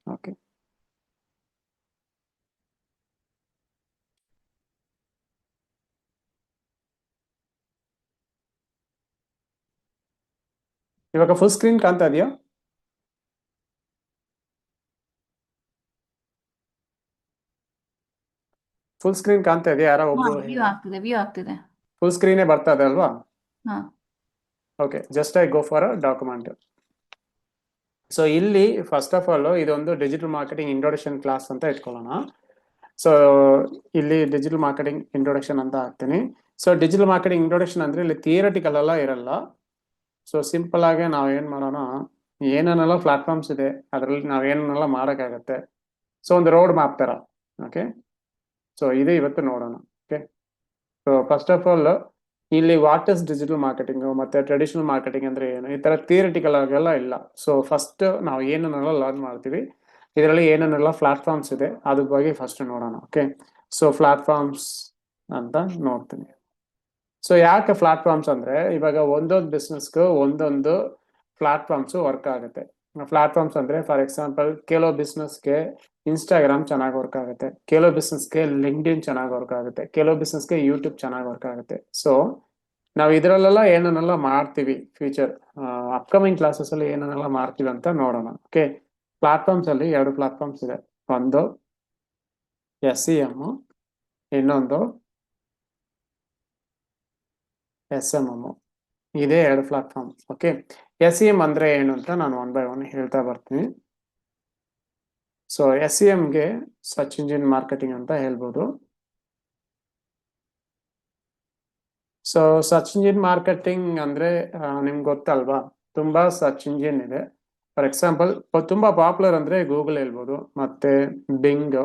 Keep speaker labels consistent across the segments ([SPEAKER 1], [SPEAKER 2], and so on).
[SPEAKER 1] Okay. ಇವಾಗ full screen ಕಾಣ್ತಾ ಇದೆಯಾ? ಫುಲ್ ಸ್ಕ್ರೀನ್ ಕಾಣ್ತಾ ಇದೆಯಾ? ಯಾರೋ ಒಬ್ರು
[SPEAKER 2] ವ್ಯೂ ಆಗ್ತಿದೆ.
[SPEAKER 1] ಫುಲ್ ಸ್ಕ್ರೀನೇ ಬರ್ತಾ ಇದೆ ಅಲ್ವಾ?
[SPEAKER 2] ಹಾ.
[SPEAKER 1] Okay, just I go for a document. So ಇಲ್ಲಿ ಫಸ್ಟ್ ಆಫ್ ಆಲ್ ಇದೊಂದು ಡಿಜಿಟಲ್ ಮಾರ್ಕೆಟಿಂಗ್ ಇಂಟ್ರೊಡಕ್ಷನ್ ಕ್ಲಾಸ್ ಅಂತ ಇಟ್ಕೊಳ್ಳೋಣ. ಸೊ ಇಲ್ಲಿ ಡಿಜಿಟಲ್ ಮಾರ್ಕೆಟಿಂಗ್ ಇಂಟ್ರೊಡಕ್ಷನ್ ಅಂತ ಹಾಕ್ತೀನಿ. ಸೊ ಡಿಜಿಟಲ್ ಮಾರ್ಕೆಟಿಂಗ್ ಇಂಟ್ರೊಡಕ್ಷನ್ ಅಂದ್ರೆ ಇಲ್ಲಿ ಥಿಯರಿಟಿಕಲ್ ಎಲ್ಲ ಇರಲ್ಲ. ಸೊ ಸಿಂಪಲ್ ಆಗಿ ನಾವು ಏನ್ ಮಾಡೋಣ, ಏನೇನೆಲ್ಲ ಪ್ಲಾಟ್ಫಾರ್ಮ್ಸ್ ಇದೆ ಅದರಲ್ಲಿ ನಾವು ಏನೇನೆಲ್ಲ ಮಾಡೋಕ್ಕಾಗತ್ತೆ. ಸೊ ಒಂದು ರೋಡ್ ಮ್ಯಾಪ್ ತರ. ಓಕೆ, ಸೊ ಇದು ಇವತ್ತು ನೋಡೋಣ. Okay, so first of all ಇಲ್ಲಿ ವಾಟ್ ಇಸ್ ಡಿಜಿಟಲ್ ಮಾರ್ಕೆಟಿಂಗ್ ಮತ್ತೆ ಟ್ರೆಡಿಷನಲ್ ಮಾರ್ಕೆಟಿಂಗ್ ಅಂದ್ರೆ ಏನು, ಈ ತರ ಥಿಯರಿಟಿಕಲ್ ಆಗೆಲ್ಲ ಇಲ್ಲ. ಸೊ ಫಸ್ಟ್ ನಾವು ಏನೇನೆಲ್ಲ ಲರ್ನ್ ಮಾಡ್ತೀವಿ, ಇದರಲ್ಲಿ ಏನೇನೆಲ್ಲ ಪ್ಲಾಟ್ಫಾರ್ಮ್ಸ್ ಇದೆ ಅದ್ರ ಬಗ್ಗೆ ಫಸ್ಟ್ ನೋಡೋಣ. ಓಕೆ, ಸೊ ಪ್ಲಾಟ್ಫಾರ್ಮ್ಸ್ ಅಂತ ನೋಡ್ತೀನಿ. ಸೊ ಯಾಕೆ ಪ್ಲಾಟ್ಫಾರ್ಮ್ಸ್ ಅಂದ್ರೆ ಇವಾಗ ಒಂದೊಂದು ಬಿಸ್ನೆಸ್ಗೂ ಒಂದೊಂದು ಪ್ಲಾಟ್ಫಾರ್ಮ್ಸ್ ವರ್ಕ್ ಆಗುತ್ತೆ. ಪ್ಲಾಟ್ಫಾರ್ಮ್ಸ್ ಅಂದ್ರೆ ಫಾರ್ ಎಕ್ಸಾಂಪಲ್ ಕೆಲವು ಬಿಸ್ನೆಸ್ಗೆ ಇನ್ಸ್ಟಾಗ್ರಾಮ್ ಚೆನ್ನಾಗಿ ವರ್ಕ್ ಆಗುತ್ತೆ, ಕೆಲವು ಬಿಸ್ನೆಸ್ಗೆ ಲಿಂಕ್ಡ್ಇನ್ ಚೆನ್ನಾಗಿ ವರ್ಕ್ ಆಗುತ್ತೆ, ಕೆಲವು ಬಿಸ್ನೆಸ್ಗೆ ಯೂಟ್ಯೂಬ್ ಚೆನ್ನಾಗಿ ವರ್ಕ್ ಆಗುತ್ತೆ. ಸೊ ನಾವು ಇದರಲ್ಲೆಲ್ಲ ಏನೇನೆಲ್ಲ ಮಾಡ್ತೀವಿ ಫ್ಯೂಚರ್ ಅಪ್ಕಮಿಂಗ್ ಕ್ಲಾಸಸ್ ಅಲ್ಲಿ ಏನೇನೆಲ್ಲ ಮಾಡ್ತೀವಿ ಅಂತ ನೋಡೋಣ. ಓಕೆ, ಪ್ಲಾಟ್ಫಾರ್ಮ್ಸ್ ಅಲ್ಲಿ ಎರಡು ಪ್ಲಾಟ್ಫಾರ್ಮ್ಸ್ ಇದೆ. ಒಂದು SEM, ಇನ್ನೊಂದು SMM. ಇದೇ ಎರಡು ಪ್ಲಾಟ್ಫಾರ್ಮ್. ಓಕೆ, SEM ಅಂದ್ರೆ ಏನು ಅಂತ ನಾನು ಒನ್ ಬೈ ಒನ್ ಹೇಳ್ತಾ ಬರ್ತೀನಿ. ಸೊ SEMಗೆ ಸರ್ಚ್ ಇಂಜಿನ್ ಮಾರ್ಕೆಟಿಂಗ್ ಅಂತ ಹೇಳ್ಬೋದು. ಸೊ ಸರ್ಚ್ ಇಂಜಿನ್ ಮಾರ್ಕೆಟಿಂಗ್ ಅಂದ್ರೆ ನಿಮ್ಗೆ ಗೊತ್ತಲ್ವಾ, ತುಂಬಾ ಸರ್ಚ್ ಇಂಜಿನ್ ಇದೆ. ಫಾರ್ ಎಕ್ಸಾಂಪಲ್ ತುಂಬಾ ಪಾಪ್ಯುಲರ್ ಅಂದ್ರೆ ಗೂಗಲ್ ಹೇಳ್ಬೋದು, ಮತ್ತೆ ಬಿಂಗ್,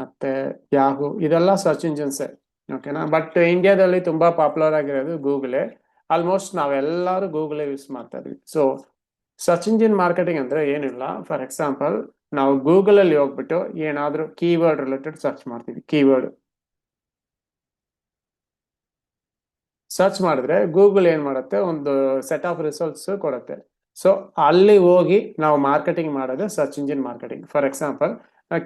[SPEAKER 1] ಮತ್ತೆ ಯಾಹೂ, ಇದೆಲ್ಲ ಸರ್ಚ್ ಇಂಜಿನ್ಸೇ. ಓಕೆನಾ, ಬಟ್ ಇಂಡಿಯಾದಲ್ಲಿ ತುಂಬಾ ಪಾಪ್ಯುಲರ್ ಆಗಿರೋದು ಗೂಗಲೇ. ಆಲ್ಮೋಸ್ಟ್ ನಾವೆಲ್ಲರೂ ಗೂಗಲೇ ಯೂಸ್ ಮಾಡ್ತಾ ಇದ್ವಿ. ಸೊ ಸರ್ಚ್ ಇಂಜಿನ್ ಮಾರ್ಕೆಟಿಂಗ್ ಅಂದ್ರೆ ಏನಿಲ್ಲ, ಫಾರ್ ಎಕ್ಸಾಂಪಲ್ ನಾವು ಗೂಗಲ್ ಅಲ್ಲಿ ಹೋಗ್ಬಿಟ್ಟು ಏನಾದ್ರೂ ಕೀವರ್ಡ್ ರಿಲೇಟೆಡ್ ಸರ್ಚ್ ಮಾಡ್ತೀವಿ. ಕೀವರ್ಡ್ ಸರ್ಚ್ ಮಾಡಿದ್ರೆ ಗೂಗಲ್ ಏನ್ ಮಾಡುತ್ತೆ, ಒಂದು ಸೆಟ್ ಆಫ್ ರಿಸಲ್ಟ್ಸ್ ಕೊಡುತ್ತೆ. ಸೊ ಅಲ್ಲಿ ಹೋಗಿ ನಾವು ಮಾರ್ಕೆಟಿಂಗ್ ಮಾಡೋದು search engine marketing. For example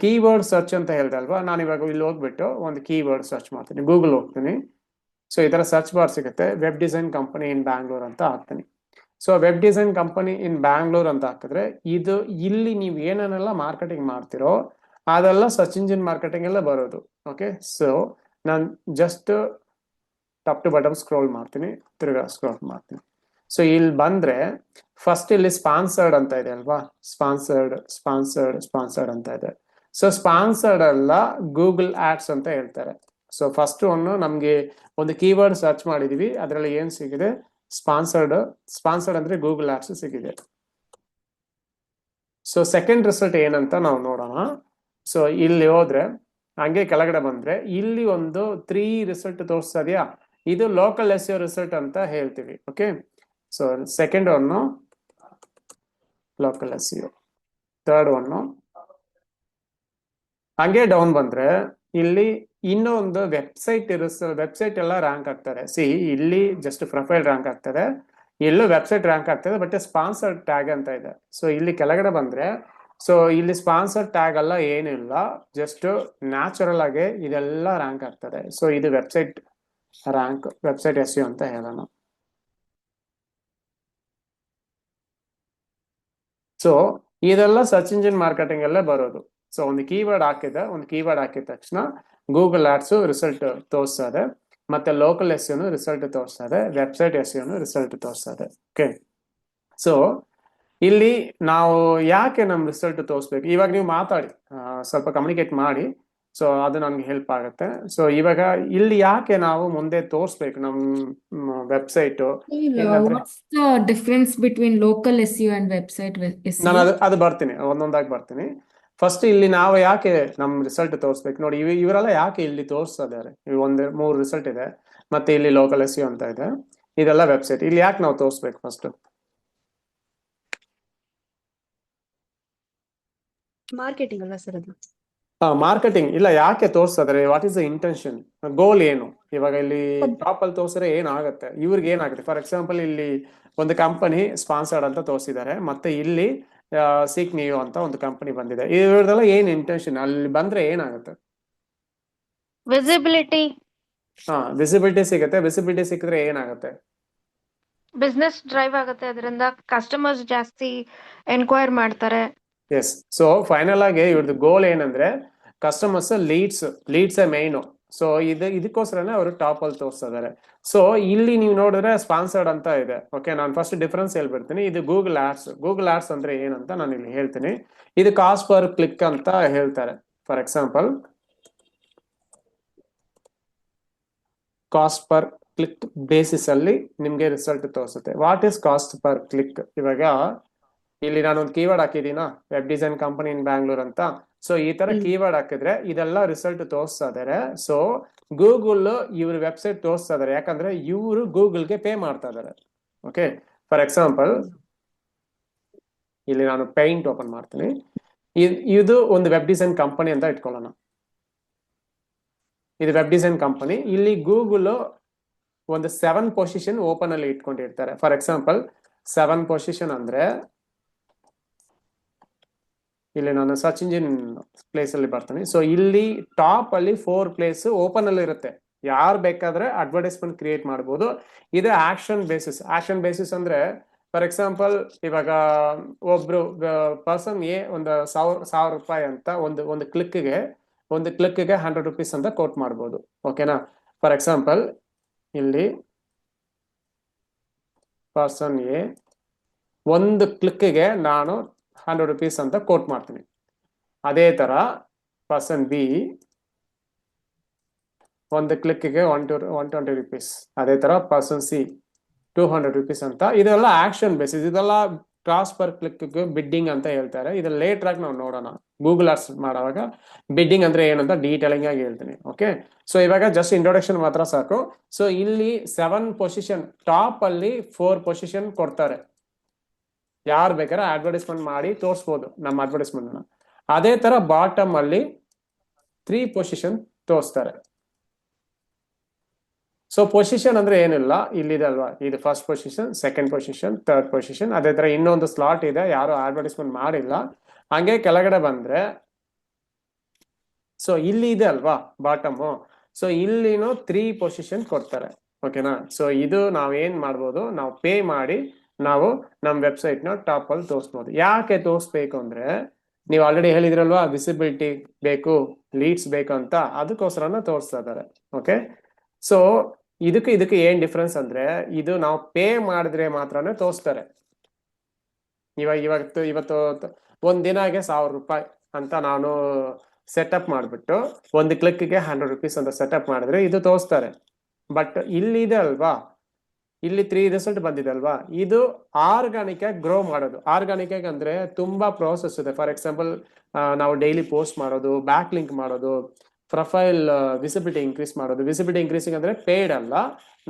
[SPEAKER 1] keyword search ಅಂತ ಹೇಳ್ದೆ ಅಲ್ವಾ, ನಾನು ಇವಾಗ ಇಲ್ಲಿ ಹೋಗ್ಬಿಟ್ಟು ಒಂದು ಕೀವರ್ಡ್ ಸರ್ಚ್ ಮಾಡ್ತೀನಿ, ಗೂಗಲ್ ಹೋಗ್ತೀನಿ. ಸೊ ಈ ತರ ಸರ್ಚ್ ಬಾರ್ ಸಿಗುತ್ತೆ, web design company in Bangalore ಅಂತ ಹಾಕ್ತೀನಿ. So web design company in Bangalore ಅಂತ ಹಾಕಿದ್ರೆ ಇದು ಇಲ್ಲಿ ನೀವು ಏನೇನೆಲ್ಲ ಮಾರ್ಕೆಟಿಂಗ್ ಮಾಡ್ತಿರೋ ಅದೆಲ್ಲ ಸರ್ಚ್ ಇಂಜಿನ್ ಮಾರ್ಕೆಟಿಂಗ್ ಎಲ್ಲ ಬರೋದು. ಓಕೆ, ಸೊ ನಾನು just top to bottom scroll ಮಾಡ್ತೀನಿ, ತಿರ್ಗಾ ಸ್ಕ್ರೋಲ್ ಮಾಡ್ತೀನಿ. ಸೊ ಇಲ್ಲಿ ಬಂದ್ರೆ ಫಸ್ಟ್ ಇಲ್ಲಿ ಸ್ಪಾನ್ಸರ್ಡ್ ಅಂತ ಇದೆ ಅಲ್ವಾ, ಸ್ಪಾನ್ಸರ್ಡ್ ಸ್ಪಾನ್ಸರ್ಡ್ ಸ್ಪಾನ್ಸರ್ಡ್ ಅಂತ ಇದೆ. ಸೊ ಸ್ಪಾನ್ಸರ್ಡ್ ಅಲ್ಲ, ಗೂಗಲ್ ಆಡ್ಸ್ ಅಂತ ಹೇಳ್ತಾರೆ. ಸೊ ಫಸ್ಟ್ ನಮ್ಗೆ ಒಂದು ಕೀವರ್ಡ್ ಸರ್ಚ್ ಮಾಡಿದೀವಿ, ಅದರಲ್ಲಿ ಏನ್ ಸಿಗಿದೆ, ಸ್ಪಾನ್ಸರ್ಡ್. ಸ್ಪಾನ್ಸರ್ಡ್ ಅಂದ್ರೆ ಗೂಗಲ್ ಆಡ್ಸ್ ಸಿಗಿದೆ. ಸೊ ಸೆಕೆಂಡ್ ರಿಸಲ್ಟ್ ಏನಂತ ನಾವು ನೋಡೋಣ. ಸೊ ಇಲ್ಲಿ ಹೋದ್ರೆ ಹಂಗೆ ಕೆಳಗಡೆ ಬಂದ್ರೆ ಇಲ್ಲಿ ಒಂದು 3 ರಿಸಲ್ಟ್ ತೋರಿಸ್ತಾ ಇದೆಯಾ, ಇದು ಲೋಕಲ್ SEO ರಿಸಲ್ಟ್ ಅಂತ ಹೇಳ್ತೀವಿ. Okay, so second one local SEO, third one. ಹಂಗೆ ಡೌನ್ ಬಂದ್ರೆ ಇಲ್ಲಿ ಇನ್ನೊಂದು ವೆಬ್ಸೈಟ್ ವೆಬ್ಸೈಟ್ ಎಲ್ಲ ರ್ಯಾಂಕ್ ಆಗ್ತಾರೆ. ಸಿ ಇಲ್ಲಿ ಜಸ್ಟ್ ಪ್ರೊಫೈಲ್ ರ್ಯಾಂಕ್ ಆಗ್ತದೆ, ಎಲ್ಲೂ ವೆಬ್ಸೈಟ್ ರ್ಯಾಂಕ್ ಆಗ್ತದೆ, ಬಟ್ ಸ್ಪಾನ್ಸರ್ ಟ್ಯಾಗ್ ಅಂತ ಇದೆ. ಸೊ ಇಲ್ಲಿ ಕೆಳಗಡೆ ಬಂದ್ರೆ ಸೊ ಇಲ್ಲಿ ಸ್ಪಾನ್ಸರ್ ಟ್ಯಾಗ್ ಎಲ್ಲ ಏನಿಲ್ಲ, ಜಸ್ಟ್ ನ್ಯಾಚುರಲ್ ಆಗಿ ಇದೆಲ್ಲ ರ್ಯಾಂಕ್ ಆಗ್ತದೆ. ಸೊ ಇದು ವೆಬ್ಸೈಟ್ ರ್ಯಾಂಕ್, ವೆಬ್ಸೈಟ್ SEO ಅಂತ ಹೇಳೋಣ. ಸೊ ಇದೆಲ್ಲ ಸರ್ಚ್ ಇಂಜಿನ್ ಮಾರ್ಕೆಟಿಂಗ್ ಅಲ್ಲೇ ಬರೋದು. ಸೊ ಒಂದು ಕೀವರ್ಡ್ ಹಾಕಿದ ತಕ್ಷಣ ಗೂಗಲ್ ಆಡ್ಸ್ ರಿಸಲ್ಟ್ ತೋರಿಸ್ತದೆ, ಮತ್ತೆ ಲೋಕಲ್ SEO ರಿಸಲ್ಟ್ ತೋರಿಸ್ತದೆ, ವೆಬ್ಸೈಟ್ SEO ರಿಸಲ್ಟ್ ತೋರಿಸ್ತದೆ. ಓಕೆ, ಸೊ ಇಲ್ಲಿ ನಾವು ಯಾಕೆ ನಮ್ ರಿಸಲ್ಟ್ ತೋರಿಸ್ಬೇಕು, ಇವಾಗ ನೀವು ಮಾತಾಡಿ ಸ್ವಲ್ಪ ಕಮ್ಯುನಿಕೇಟ್ ಮಾಡಿ, ಸೊ ಅದು ನಮ್ಗೆ ಹೆಲ್ಪ್ ಆಗುತ್ತೆ. ಸೊ ಇವಾಗ ಇಲ್ಲಿ ಯಾಕೆ ನಾವು ಮುಂದೆ ತೋರಿಸ್ಬೇಕು ನಮ್ಮ website,
[SPEAKER 2] What's the difference between local SEO and website
[SPEAKER 1] ನಾನು
[SPEAKER 2] SEO?
[SPEAKER 1] ಅದು ಬರ್ತೀನಿ, ಒಂದೊಂದಾಗಿ ಬರ್ತೀನಿ. ಫಸ್ಟ್ ಇಲ್ಲಿ ನಾವು ಯಾಕೆ ನಮ್ ರಿಸಲ್ಟ್ ತೋರಿಸ್ಬೇಕು ನೋಡಿ, ಇವರೆಲ್ಲ ಯಾಕೆ ಇಲ್ಲಿ ತೋರಿಸ್ತಾ ಇದಾರೆ, 3 ರಿಸಲ್ಟ್ ಇದೆ, ಮತ್ತೆ ಇಲ್ಲಿ ಲೋಕಲ್ SEO ಅಂತ ಇದೆ, ಇದೆಲ್ಲ ವೆಬ್ಸೈಟ್. ಇಲ್ಲಿ ಯಾಕೆ ನಾವು ತೋರಿಸ್ಬೇಕು ಫಸ್ಟ್?
[SPEAKER 3] ಮಾರ್ಕೆಟಿಂಗ್ ಅಲ್ಲ ಸರ್ ಅದು?
[SPEAKER 1] ಮಾರ್ಕೆಟಿಂಗ್ ಇಲ್ಲ, ಯಾಕೆ ತೋರಿಸ್ತಾ ಇದಾರೆ, ವಾಟ್ ಇಸ್ ದ ಇಂಟೆನ್ಷನ್, ಗೋಲ್ ಏನು? ಇವಾಗ ಇಲ್ಲಿ ಟಾಪ್ ಅಲ್ಲಿ ತೋರಿಸಿದ್ರೆ ಏನಾಗುತ್ತೆ, ಇವ್ರಿಗೆ ಏನಾಗುತ್ತೆ? ಫಾರ್ ಎಕ್ಸಾಂಪಲ್ ಇಲ್ಲಿ ಒಂದು ಕಂಪನಿ ಸ್ಪಾನ್ಸರ್ಡ್ ಅಂತ ತೋರಿಸಿದ್ದಾರೆ, ಮತ್ತೆ ಇಲ್ಲಿ ಸೀಕ್ ನೀವು ಅಂತ ಒಂದು ಕಂಪನಿ ಬಂದಿದೆ. ಇವ್ರದೆಲ್ಲ ಏನ್ ಇಂಟೆನ್ಷನ್, ಅಲ್ಲಿ ಬಂದ್ರೆ ಏನಾಗುತ್ತೆ?
[SPEAKER 4] ವಿಸಿಬಿಲಿಟಿ,
[SPEAKER 1] ವಿಸಿಬಿಲಿಟಿ ಸಿಗುತ್ತೆ. ವಿಸಿಬಿಲಿಟಿ ಸಿಕ್ಕಿದ್ರೆ ಏನಾಗುತ್ತೆ?
[SPEAKER 4] ಬಿಸ್ನೆಸ್ ಡ್ರೈವ್ ಆಗುತ್ತೆ, ಅದರಿಂದ ಕಸ್ಟಮರ್ಸ್ ಜಾಸ್ತಿ ಎನ್ಕ್ವೈರ್ ಮಾಡ್ತಾರೆ.
[SPEAKER 1] ಎಸ್. ಸೊ ಫೈನಲ್ ಆಗಿ ಇವ್ರದ್ದು ಗೋಲ್ ಏನಂದ್ರೆ ಕಸ್ಟಮರ್ಸ್ ಲೀಡ್ಸ್ ಮೈನು. ಸೊ ಇದಕ್ಕೋಸ್ಕರನೇ ಅವರು ಟಾಪ್ ಅಲ್ಲಿ ತೋರಿಸ್ತಾ ಇದಾರೆ. ಸೊ ಇಲ್ಲಿ ನೀವು ನೋಡಿದ್ರೆ ಸ್ಪಾನ್ಸರ್ಡ್ ಅಂತ ಇದೆ. ಓಕೆ, ನಾನು ಫಸ್ಟ್ ಡಿಫ್ರೆನ್ಸ್ ಹೇಳ್ಬಿಡ್ತೀನಿ. ಇದು ಗೂಗಲ್ ಆಡ್ಸ್ ಅಂದ್ರೆ ಏನಂತ ನಾನು ಇಲ್ಲಿ ಹೇಳ್ತೀನಿ. ಇದು ಕಾಸ್ಟ್ ಪರ್ ಕ್ಲಿಕ್ ಅಂತ ಹೇಳ್ತಾರೆ. For example, cost per click basis ಅಲ್ಲಿ ನಿಮ್ಗೆ ರಿಸಲ್ಟ್ ತೋರಿಸುತ್ತೆ. What is cost per click? ಇವಾಗ ಇಲ್ಲಿ ನಾನೊಂದು ಕೀವರ್ಡ್ ಹಾಕಿದೀನಾ, web design company in Bangalore ಅಂತ. ಸೊ ಈ ತರ ಕೀವರ್ಡ್ ಹಾಕಿದ್ರೆ ಇದೆಲ್ಲ ರಿಸಲ್ಟ್ ತೋರಿಸ್ತಾ ಇದಾರೆ. ಸೊ ಗೂಗಲ್ ಇವ್ರ ವೆಬ್ಸೈಟ್ ತೋರಿಸ್ತಾ ಇದಾರೆ, ಯಾಕಂದ್ರೆ ಇವರು ಗೂಗಲ್ಗೆ ಪೇ ಮಾಡ್ತಾ ಇದಾರೆ. ಓಕೆ, ಫಾರ್ ಎಕ್ಸಾಂಪಲ್ ಇಲ್ಲಿ ನಾನು ಪೇಂಟ್ ಓಪನ್ ಮಾಡ್ತೀನಿ. ಇದು ಒಂದು ವೆಬ್ ಡಿಸೈನ್ ಕಂಪನಿ ಅಂತ ಇಟ್ಕೊಳ್ಳೋಣ. ಇದು ವೆಬ್ ಡಿಸೈನ್ ಕಂಪನಿ. ಇಲ್ಲಿ ಗೂಗಲ್ ಒಂದು 7 ಪೊಸಿಷನ್ ಓಪನ್ ಅಲ್ಲಿ ಇಟ್ಕೊಂಡಿರ್ತಾರೆ. ಫಾರ್ ಎಕ್ಸಾಂಪಲ್ 7 ಪೊಸಿಷನ್ ಅಂದ್ರೆ ಇಲ್ಲಿ ನಾನು ಸರ್ಚ್ ಇಂಜಿನ್ ಪ್ಲೇಸ್ ಅಲ್ಲಿ ಬರ್ತೀನಿ. ಸೊ ಇಲ್ಲಿ ಟಾಪ್ ಅಲ್ಲಿ 4 ಪ್ಲೇಸ್ ಓಪನ್ ಅಲ್ಲಿ ಇರುತ್ತೆ. ಯಾರು ಬೇಕಾದ್ರೆ ಅಡ್ವರ್ಟೈಸ್ಮೆಂಟ್ ಕ್ರಿಯೇಟ್ ಮಾಡ್ಬೋದು. ಇದು ಆಕ್ಷನ್ ಬೇಸಿಸ್ ಅಂದ್ರೆ ಫಾರ್ ಎಕ್ಸಾಂಪಲ್ ಇವಾಗ ಒಬ್ರು ಪರ್ಸನ್ ಒಂದು 1000 ರೂಪಾಯಿ ಅಂತ ಒಂದು ಕ್ಲಿಕ್ಗೆ 100 ರುಪೀಸ್ ಅಂತ ಕೋಟ್ ಮಾಡ್ಬೋದು. ಓಕೆನಾ? ಫಾರ್ ಎಕ್ಸಾಂಪಲ್ ಇಲ್ಲಿ ಪರ್ಸನ್ ಎ ಒಂದು ಕ್ಲಿಕ್ಗೆ ನಾನು 100 ರುಪೀಸ್ ಅಂತ ಕೋಟ್ ಮಾಡ್ತೀನಿ. ಅದೇ ತರ ಪರ್ಸನ್ ಬಿ ಒಂದು ಕ್ಲಿಕ್ಗೆ 120 ರುಪೀಸ್. ಅದೇ ತರ ಪರ್ಸನ್ ಸಿ 200 ರುಪೀಸ್ ಅಂತ. ಇದೆಲ್ಲ ಆಕ್ಷನ್ ಬೇಸಿಸ್. ಇದೆಲ್ಲ ಕಾಸ್ಟ್ ಪರ್ ಕ್ಲಿಕ್ ಬಿಡ್ಡಿಂಗ್ ಅಂತ ಹೇಳ್ತಾರೆ. ಇದು ಲೇಟರ್ ಆಗಿ ನಾವು ನೋಡೋಣ. ಗೂಗಲ್ ಆಡ್ಸ್ ಮಾಡುವಾಗ ಬಿಡ್ಡಿಂಗ್ ಅಂದ್ರೆ ಏನಂತ ಡೀಟೇಲಿಂಗ್ ಆಗಿ ಹೇಳ್ತೀನಿ. ಓಕೆ, ಸೊ ಇವಾಗ ಜಸ್ಟ್ ಇಂಟ್ರೊಡಕ್ಷನ್ ಮಾತ್ರ ಸಾಕು. ಸೊ ಇಲ್ಲಿ 7 ಪೊಸಿಷನ್, ಟಾಪ್ ಅಲ್ಲಿ 4 ಪೊಸಿಷನ್ ಕೊಡ್ತಾರೆ. ಯಾರು ಬೇಕಾದ್ರೆ ಅಡ್ವರ್ಟೈಸ್ಮೆಂಟ್ ಮಾಡಿ ತೋರಿಸ್ಬೋದು ನಮ್ಮ ಅಡ್ವರ್ಟೈಸ್ಮೆಂಟ್. ಅದೇ ತರ ಬಾಟಮ್ ಅಲ್ಲಿ 3 ಪೊಸಿಷನ್ ತೋರಿಸ್ತಾರೆ. ಸೊ ಪೊಸಿಷನ್ ಅಂದ್ರೆ ಏನಿಲ್ಲ, ಇಲ್ಲಿದೆ ಅಲ್ವಾ, ಇದು first position, second position, third position. ಅದೇ ತರ ಇನ್ನೊಂದು ಸ್ಲಾಟ್ ಇದೆ, ಯಾರು ಅಡ್ವರ್ಟೈಸ್ಮೆಂಟ್ ಮಾಡಿಲ್ಲ. ಹಂಗೆ ಕೆಳಗಡೆ ಬಂದ್ರೆ ಸೊ ಇಲ್ಲಿ ಇದೆ ಅಲ್ವಾ ಬಾಟಮ್. ಸೊ ಇಲ್ಲಿನೂ 3 ಪೊಸಿಷನ್ ಕೊಡ್ತಾರೆ. ಓಕೆನಾ? ಸೊ ಇದು ನಾವೇನ್ ಮಾಡ್ಬೋದು, ನಾವು ಪೇ ಮಾಡಿ ನಾವು ನಮ್ಮ ವೆಬ್ಸೈಟ್ ನ ಟಾಪ್ ಅಲ್ಲಿ ತೋರಿಸ್ಬೋದು. ಯಾಕೆ ತೋರಿಸ್ಬೇಕು ಅಂದ್ರೆ ನೀವು ಆಲ್ರೆಡಿ ಹೇಳಿದ್ರಲ್ವಾ, ವಿಸಿಬಿಲಿಟಿ ಬೇಕು, ಲೀಡ್ಸ್ ಬೇಕು ಅಂತ, ಅದಕ್ಕೋಸ್ಕರನ ತೋರಿಸ್ತಾ ಇದ್ದಾರೆ. ಓಕೆ, ಸೊ ಇದಕ್ಕೆ ಏನ್ ಡಿಫ್ರೆನ್ಸ್ ಅಂದ್ರೆ ಇದು ನಾವು ಪೇ ಮಾಡಿದ್ರೆ ಮಾತ್ರನೇ ತೋರಿಸ್ತಾರೆ. ಇವತ್ತು ಒಂದ್ ದಿನಗೆ 1000 ರೂಪಾಯಿ ಅಂತ ನಾನು ಸೆಟಪ್ ಮಾಡ್ಬಿಟ್ಟು ಒಂದು ಕ್ಲಿಕ್ಗೆ 100 ರುಪೀಸ್ ಅಂತ ಸೆಟಪ್ ಮಾಡಿದ್ರೆ ಇದು ತೋರಿಸ್ತಾರೆ. ಬಟ್ ಇಲ್ಲಿ ಇದೆ ಅಲ್ವಾ, ಇಲ್ಲಿ 3 ರಿಸಲ್ಟ್ ಬಂದಿದೆ ಅಲ್ವಾ, ಇದು ಆರ್ಗಾನಿಕ್ ಆಗಿ ಗ್ರೋ ಮಾಡೋದು. ಆರ್ಗಾನಿಕ್ ಆಗಿ ಅಂದ್ರೆ ತುಂಬಾ ಪ್ರೋಸೆಸ್ ಇದೆ. ಫಾರ್ ಎಕ್ಸಾಂಪಲ್ ನಾವು ಡೈಲಿ ಪೋಸ್ಟ್ ಮಾಡೋದು, ಬ್ಯಾಕ್ ಲಿಂಕ್ ಮಾಡೋದು, ಪ್ರೊಫೈಲ್ ವಿಸಿಬಿಲಿಟಿ ಇನ್ಕ್ರೀಸ್ ಮಾಡೋದು. ವಿಸಿಬಿಲಿಟಿ ಇನ್ಕ್ರೀಸಿಂಗ್ ಅಂದ್ರೆ ಪೇಯ್ಡ್ ಅಲ್ಲ,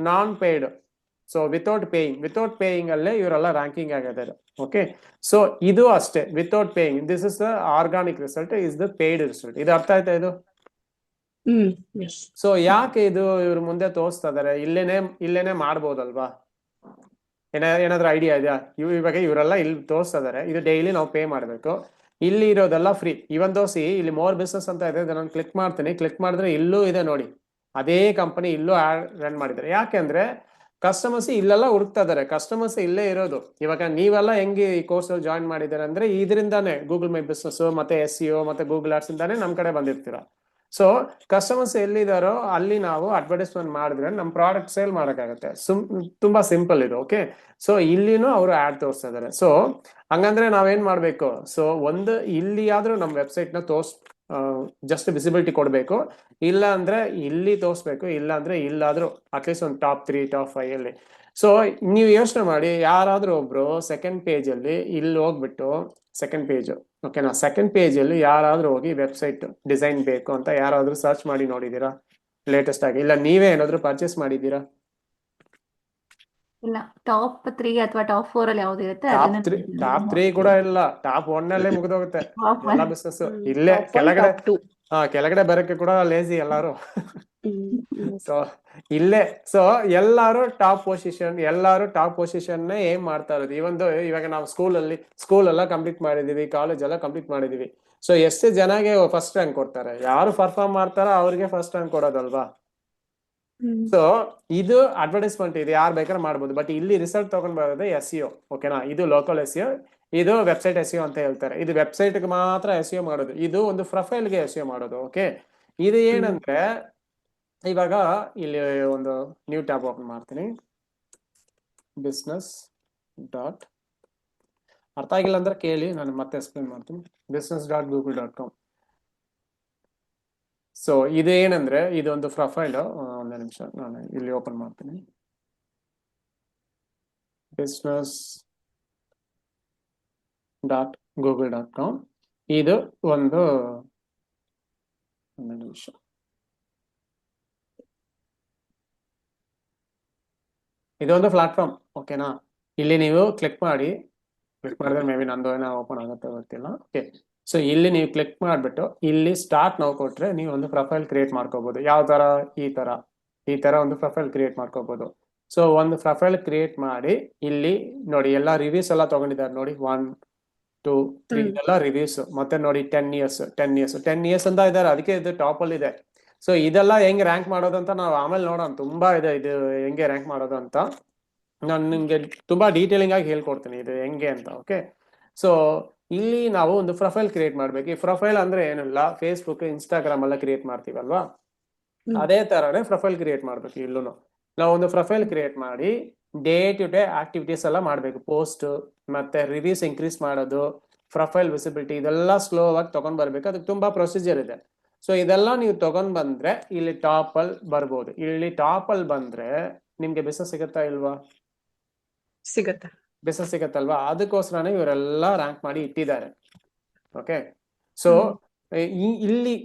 [SPEAKER 1] ನಾನ್ ಪೇಯ್ಡ್. ಸೊ ವಿತೌಟ್ ಪೇಯಿಂಗ್ ಅಲ್ಲೇ ಇವರೆಲ್ಲ ರ್ಯಾಂಕಿಂಗ್ ಆಗಿದ್ದಾರೆ. ಓಕೆ, ಸೊ ಇದು ಅಷ್ಟೇ, without paying. This is the organic result, is the paid result. ಇದು ಅರ್ಥ ಆಯ್ತಾ ಇದು? ಸೊ ಯಾಕೆ ಇದು ಇವ್ರು ಮುಂದೆ ತೋರಿಸ್ತಾ ಇದಾರೆ? ಇಲ್ಲೇನೆ ಮಾಡ್ಬೋದಲ್ವಾ? ಏನಾದ್ರೂ ಐಡಿಯಾ ಇದೆಯಾ? ಇವಾಗ ಇವರೆಲ್ಲ ಇಲ್ಲಿ ತೋರಿಸ್ತಾ ಇದಾರೆ, ಇದು ಡೈಲಿ ನಾವು ಪೇ ಮಾಡ್ಬೇಕು. ಇಲ್ಲಿ ಇರೋದೆಲ್ಲ ಫ್ರೀ. ಇವನ್ ದೋಸಿ ಇಲ್ಲಿ ಮೋರ್ ಬಿಸ್ನೆಸ್ ಅಂತ ಇದೆ, ನಾನು ಕ್ಲಿಕ್ ಮಾಡ್ತೀನಿ. ಕ್ಲಿಕ್ ಮಾಡಿದ್ರೆ ಇಲ್ಲೂ ಇದೆ ನೋಡಿ, ಅದೇ ಕಂಪನಿ ಇಲ್ಲೂ ರನ್ ಮಾಡಿದ್ದಾರೆ. ಯಾಕೆಂದ್ರೆ ಕಸ್ಟಮರ್ಸ್ ಇಲ್ಲೆಲ್ಲ ಹುಡುಕ್ತಾ ಇದಾರೆ, ಕಸ್ಟಮರ್ಸ್ ಇಲ್ಲೇ ಇರೋದು. ಇವಾಗ ನೀವೆಲ್ಲ ಹೆಂಗೆ ಈ ಕೋರ್ಸ್ ಅಲ್ಲಿ ಜಾಯಿನ್ ಮಾಡಿದಾರೆ ಅಂದ್ರೆ ಇದರಿಂದಾನೇ, ಗೂಗಲ್ ಮೈ ಬಿಸ್ನೆಸ್ ಮತ್ತೆ SEO ಮತ್ತೆ ಗೂಗಲ್ ಆಡ್ಸ್ ಇಂದಾನೆ ನಮ್ ಕಡೆ ಬಂದಿರ್ತೀರಾ. ಸೊ ಕಸ್ಟಮರ್ಸ್ ಎಲ್ಲಿದಾರೋ ಅಲ್ಲಿ ನಾವು ಅಡ್ವರ್ಟೈಸ್ಮೆಂಟ್ ಮಾಡಿದ್ರೆ ನಮ್ಮ ಪ್ರಾಡಕ್ಟ್ ಸೇಲ್ ಮಾಡೋಕ್ಕಾಗತ್ತೆ. ತುಂಬಾ ಸಿಂಪಲ್ ಇದು. ಓಕೆ, ಸೊ ಇಲ್ಲಿನೂ ಅವರು ಆಡ್ ತೋರಿಸ್ತಾ ಇದಾರೆ. ಸೊ ಹಂಗಂದ್ರೆ ನಾವೇನ್ ಮಾಡ್ಬೇಕು? ಸೊ ಒಂದು ಇಲ್ಲಿ ಆದ್ರೂ ನಮ್ಮ ವೆಬ್ಸೈಟ್ ನ ಜಸ್ಟ್ ವಿಸಿಬಿಲಿಟಿ ಕೊಡ್ಬೇಕು. ಇಲ್ಲ ಅಂದ್ರೆ ಇಲ್ಲಿ ತೋರಿಸ್ಬೇಕು, ಇಲ್ಲ ಅಂದ್ರೆ ಇಲ್ಲಾದ್ರೂ ಅಟ್ಲೀಸ್ಟ್ ಒಂದು ಟಾಪ್ 3 ಟಾಪ್ 5 ಅಲ್ಲಿ. ಸೊ ನೀವು ಯೋಚನೆ ಮಾಡಿ, ಯಾರಾದ್ರೂ ಒಬ್ರು ಸೆಕೆಂಡ್ ಪೇಜ್ ಅಲ್ಲಿ ಇಲ್ಲಿ ಹೋಗ್ಬಿಟ್ಟು ಸೆಕೆಂಡ್ ಪೇಜ್, ಓಕೆನಾ, ಸೆಕೆಂಡ್ ಪೇಜ್ ಅಲ್ಲಿ ಯಾರಾದ್ರೂ ಹೋಗಿ ವೆಬ್ಸೈಟ್ ಡಿಸೈನ್ ಬೇಕು ಅಂತ ಯಾರಾದ್ರೂ ಸರ್ಚ್ ಮಾಡಿ ನೋಡಿದೀರಾ ಲೇಟೆಸ್ಟ್ ಆಗಿ? ಇಲ್ಲ ನೀವೇ ಏನಾದ್ರು ಪರ್ಚೇಸ್ ಮಾಡಿದೀರಾ?
[SPEAKER 2] ಇಲ್ಲ, ಟಾಪ್ 3 ಅಥವಾ ಟಾಪ್ 4 ಅಲ್ಲಿ ಯಾವ್ದಿರುತ್ತೆ
[SPEAKER 1] ಟಾಪ್ 3 ಕೂಡ ಇಲ್ಲ, ಟಾಪ್ 1 ಅಲ್ಲೇ ಮುಗಿದೋಗುತ್ತೆ
[SPEAKER 2] Top
[SPEAKER 1] ಎಲ್ಲ
[SPEAKER 2] one.
[SPEAKER 1] ಬಿಸ್ನೆಸ್. ಇಲ್ಲೇ
[SPEAKER 3] Top one, top two.
[SPEAKER 1] ಕೆಳಗಡೆ ಬರಕ್ಕೆ ಕೂಡ ಲೇಜಿ ಎಲ್ಲಾರು.
[SPEAKER 3] Yes.
[SPEAKER 1] ಸೊ ಇಲ್ಲೇ ಸೊ ಎಲ್ಲಾರು ಟಾಪ್ ಪೊಸಿಷನ್ ಏನ್ ಮಾಡ್ತಾ ಇರೋದು. ಇವಾಗ ನಾವು ಸ್ಕೂಲ್ ಎಲ್ಲ ಕಂಪ್ಲೀಟ್ ಮಾಡಿದೀವಿ, ಕಾಲೇಜ್ ಎಲ್ಲ ಕಂಪ್ಲೀಟ್ ಮಾಡಿದೀವಿ. ಸೊ ಎಷ್ಟು ಜನಗೆ ಫಸ್ಟ್ ರ್ಯಾಂಕ್ ಕೊಡ್ತಾರೆ? ಯಾರು ಪರ್ಫಾರ್ಮ್ ಮಾಡ್ತಾರೋ ಅವ್ರಿಗೆ ಫಸ್ಟ್ ರ್ಯಾಂಕ್ ಕೊಡೋದಲ್ವಾ. ಸೊ ಇದು ಅಡ್ವರ್ಟೈಸ್ಮೆಂಟ್, ಇದು ಯಾರು ಬೇಕಾದ್ರೆ ಮಾಡ್ಬೋದು. ಬಟ್ ಇಲ್ಲಿ ರಿಸಲ್ಟ್ ತಗೊಂಡ್ ಬರೋದು SEO. ಓಕೆನಾ? ಇದು ಲೋಕಲ್ SEO, ಇದು ವೆಬ್ಸೈಟ್ SEO ಅಂತ ಹೇಳ್ತಾರೆ. ಇದು ವೆಬ್ಸೈಟ್ಗೆ ಮಾತ್ರ SEO ಮಾಡೋದು, ಇದು ಒಂದು ಪ್ರೊಫೈಲ್ಗೆ SEO ಮಾಡೋದು. ಓಕೆ, ಇದು ಏನಂದ್ರೆ ಇವಾಗ ಇಲ್ಲಿ ಒಂದು ನ್ಯೂ ಟ್ಯಾಬ್ ಓಪನ್ ಮಾಡ್ತೀನಿ. business. ಅರ್ಥ ಆಗಿಲ್ಲ ಅಂದ್ರೆ ಕೇಳಿ, ನಾನು ಮತ್ತೆ ಎಕ್ಸ್ಪ್ಲೇನ್ ಮಾಡ್ತೀನಿ. business.google.com. ಸೊ ಇದು ಏನಂದ್ರೆ ಇದೊಂದು ಪ್ರೊಫೈಲ್. ಒಂದೇ ನಿಮಿಷ, ನಾನು ಇಲ್ಲಿ ಓಪನ್ ಮಾಡ್ತೀನಿ. business.google.com. ಇದು ಒಂದು ನಿಮಿಷ. ಇದೊಂದು ಪ್ಲಾಟ್ಫಾರ್ಮ್. ಓಕೆನಾ? ಇಲ್ಲಿ ನೀವು ಕ್ಲಿಕ್ ಮಾಡಿದ್ರೆ ಮೇ ಬಿ ನಂದು ಏನೋ ಓಪನ್ ಆಗುತ್ತೆ ಗೊತ್ತಿಲ್ಲ. ಓಕೆ, ಸೊ ಇಲ್ಲಿ ನೀವು ಕ್ಲಿಕ್ ಮಾಡಿಬಿಟ್ಟು ಇಲ್ಲಿ ಸ್ಟಾರ್ಟ್ ನಾವು ಕೊಟ್ರೆ ನೀವು ಒಂದು ಪ್ರೊಫೈಲ್ ಕ್ರಿಯೇಟ್ ಮಾಡ್ಕೋಬಹುದು. ಯಾವ ತರ? ಈ ತರ ಒಂದು ಪ್ರೊಫೈಲ್ ಕ್ರಿಯೇಟ್ ಮಾಡ್ಕೋಬಹುದು. ಸೊ ಒಂದು ಪ್ರೊಫೈಲ್ ಕ್ರಿಯೇಟ್ ಮಾಡಿ ಇಲ್ಲಿ ನೋಡಿ ಎಲ್ಲ ರಿವ್ಯೂಸ್ ಎಲ್ಲ ತಗೊಂಡಿದ್ದಾರೆ ನೋಡಿ. 1, 2, 3 ಎಲ್ಲ ರಿವ್ಯೂಸ್. ಮತ್ತೆ ನೋಡಿ 10 ಇಯರ್ಸ್ ಅಂತ ಇದ್ದಾರೆ, ಅದಕ್ಕೆ ಇದು ಟಾಪ್ ಅಲ್ಲಿ ಇದೆ. ಸೊ ಇದೆಲ್ಲ ಹೆಂಗೆ ರ್ಯಾಂಕ್ ಮಾಡೋದು ಅಂತ ನಾವು ಆಮೇಲೆ ನೋಡೋಣ. ತುಂಬಾ ಇದೆ ಇದು ಹೆಂಗೆ ರ್ಯಾಂಕ್ ಮಾಡೋದು ಅಂತ. ನಾನು ನಿಮ್ಗೆ ತುಂಬಾ ಡೀಟೇಲಿಂಗ್ ಆಗಿ ಹೇಳ್ಕೊಡ್ತೀನಿ ಇದು ಹೆಂಗೆ ಅಂತ. ಓಕೆ, ಸೊ ಇಲ್ಲಿ ನಾವು ಒಂದು ಪ್ರೊಫೈಲ್ ಕ್ರಿಯೇಟ್ ಮಾಡ್ಬೇಕು. ಈ ಪ್ರೊಫೈಲ್ ಅಂದ್ರೆ ಏನಿಲ್ಲ, ಫೇಸ್ಬುಕ್, ಇನ್ಸ್ಟಾಗ್ರಾಮ್ ಎಲ್ಲ ಕ್ರಿಯೇಟ್ ಮಾಡ್ತೀವಲ್ವಾ, ಅದೇ ತರನೇ ಪ್ರೊಫೈಲ್ ಕ್ರಿಯೇಟ್ ಮಾಡ್ಬೇಕು. ಇಲ್ಲೂ ನಾವು ಒಂದು ಪ್ರೊಫೈಲ್ ಕ್ರಿಯೇಟ್ ಮಾಡಿ ಡೇ ಟು ಡೇ ಆಕ್ಟಿವಿಟೀಸ್ ಎಲ್ಲ ಮಾಡ್ಬೇಕು. ಪೋಸ್ಟ್ ಮತ್ತೆ ರಿವ್ಯೂಸ್ ಇನ್ಕ್ರೀಸ್ ಮಾಡೋದು, ಪ್ರೊಫೈಲ್ ವಿಸಿಬಿಲಿಟಿ, ಇದೆಲ್ಲ ಸ್ಲೋ ಆಗಿ ತಗೊಂಡ್ ಬರ್ಬೇಕು. ಅದಕ್ಕೆ ತುಂಬಾ ಪ್ರೊಸೀಜರ್ ಇದೆ. ಸೊ ಇದೆಲ್ಲ ನೀವು ತಗೊಂಡ್ ಬಂದ್ರೆ ಇಲ್ಲಿ ಟಾಪ್ ಅಲ್ಲಿ ಬರ್ಬೋದು. ಇಲ್ಲಿ ಟಾಪ್ ಅಲ್ಲಿ ಬಂದ್ರೆ ನಿಮ್ಗೆ ಬಿಸಿನೆಸ್ ಸಿಗುತ್ತಾ ಇಲ್ವಾ?
[SPEAKER 3] ಸಿಗತ್ತೆ.
[SPEAKER 1] ಬಿಸಿನೆಸ್ ಸಿಗತ್ತಲ್ವಾ? ಅದಕ್ಕೋಸ್ಕರನೇ ಇವರೆಲ್ಲ ರ್ಯಾಂಕ್ ಮಾಡಿ ಇಟ್ಟಿದ್ದಾರೆ. ಓಕೆ, ಸೊ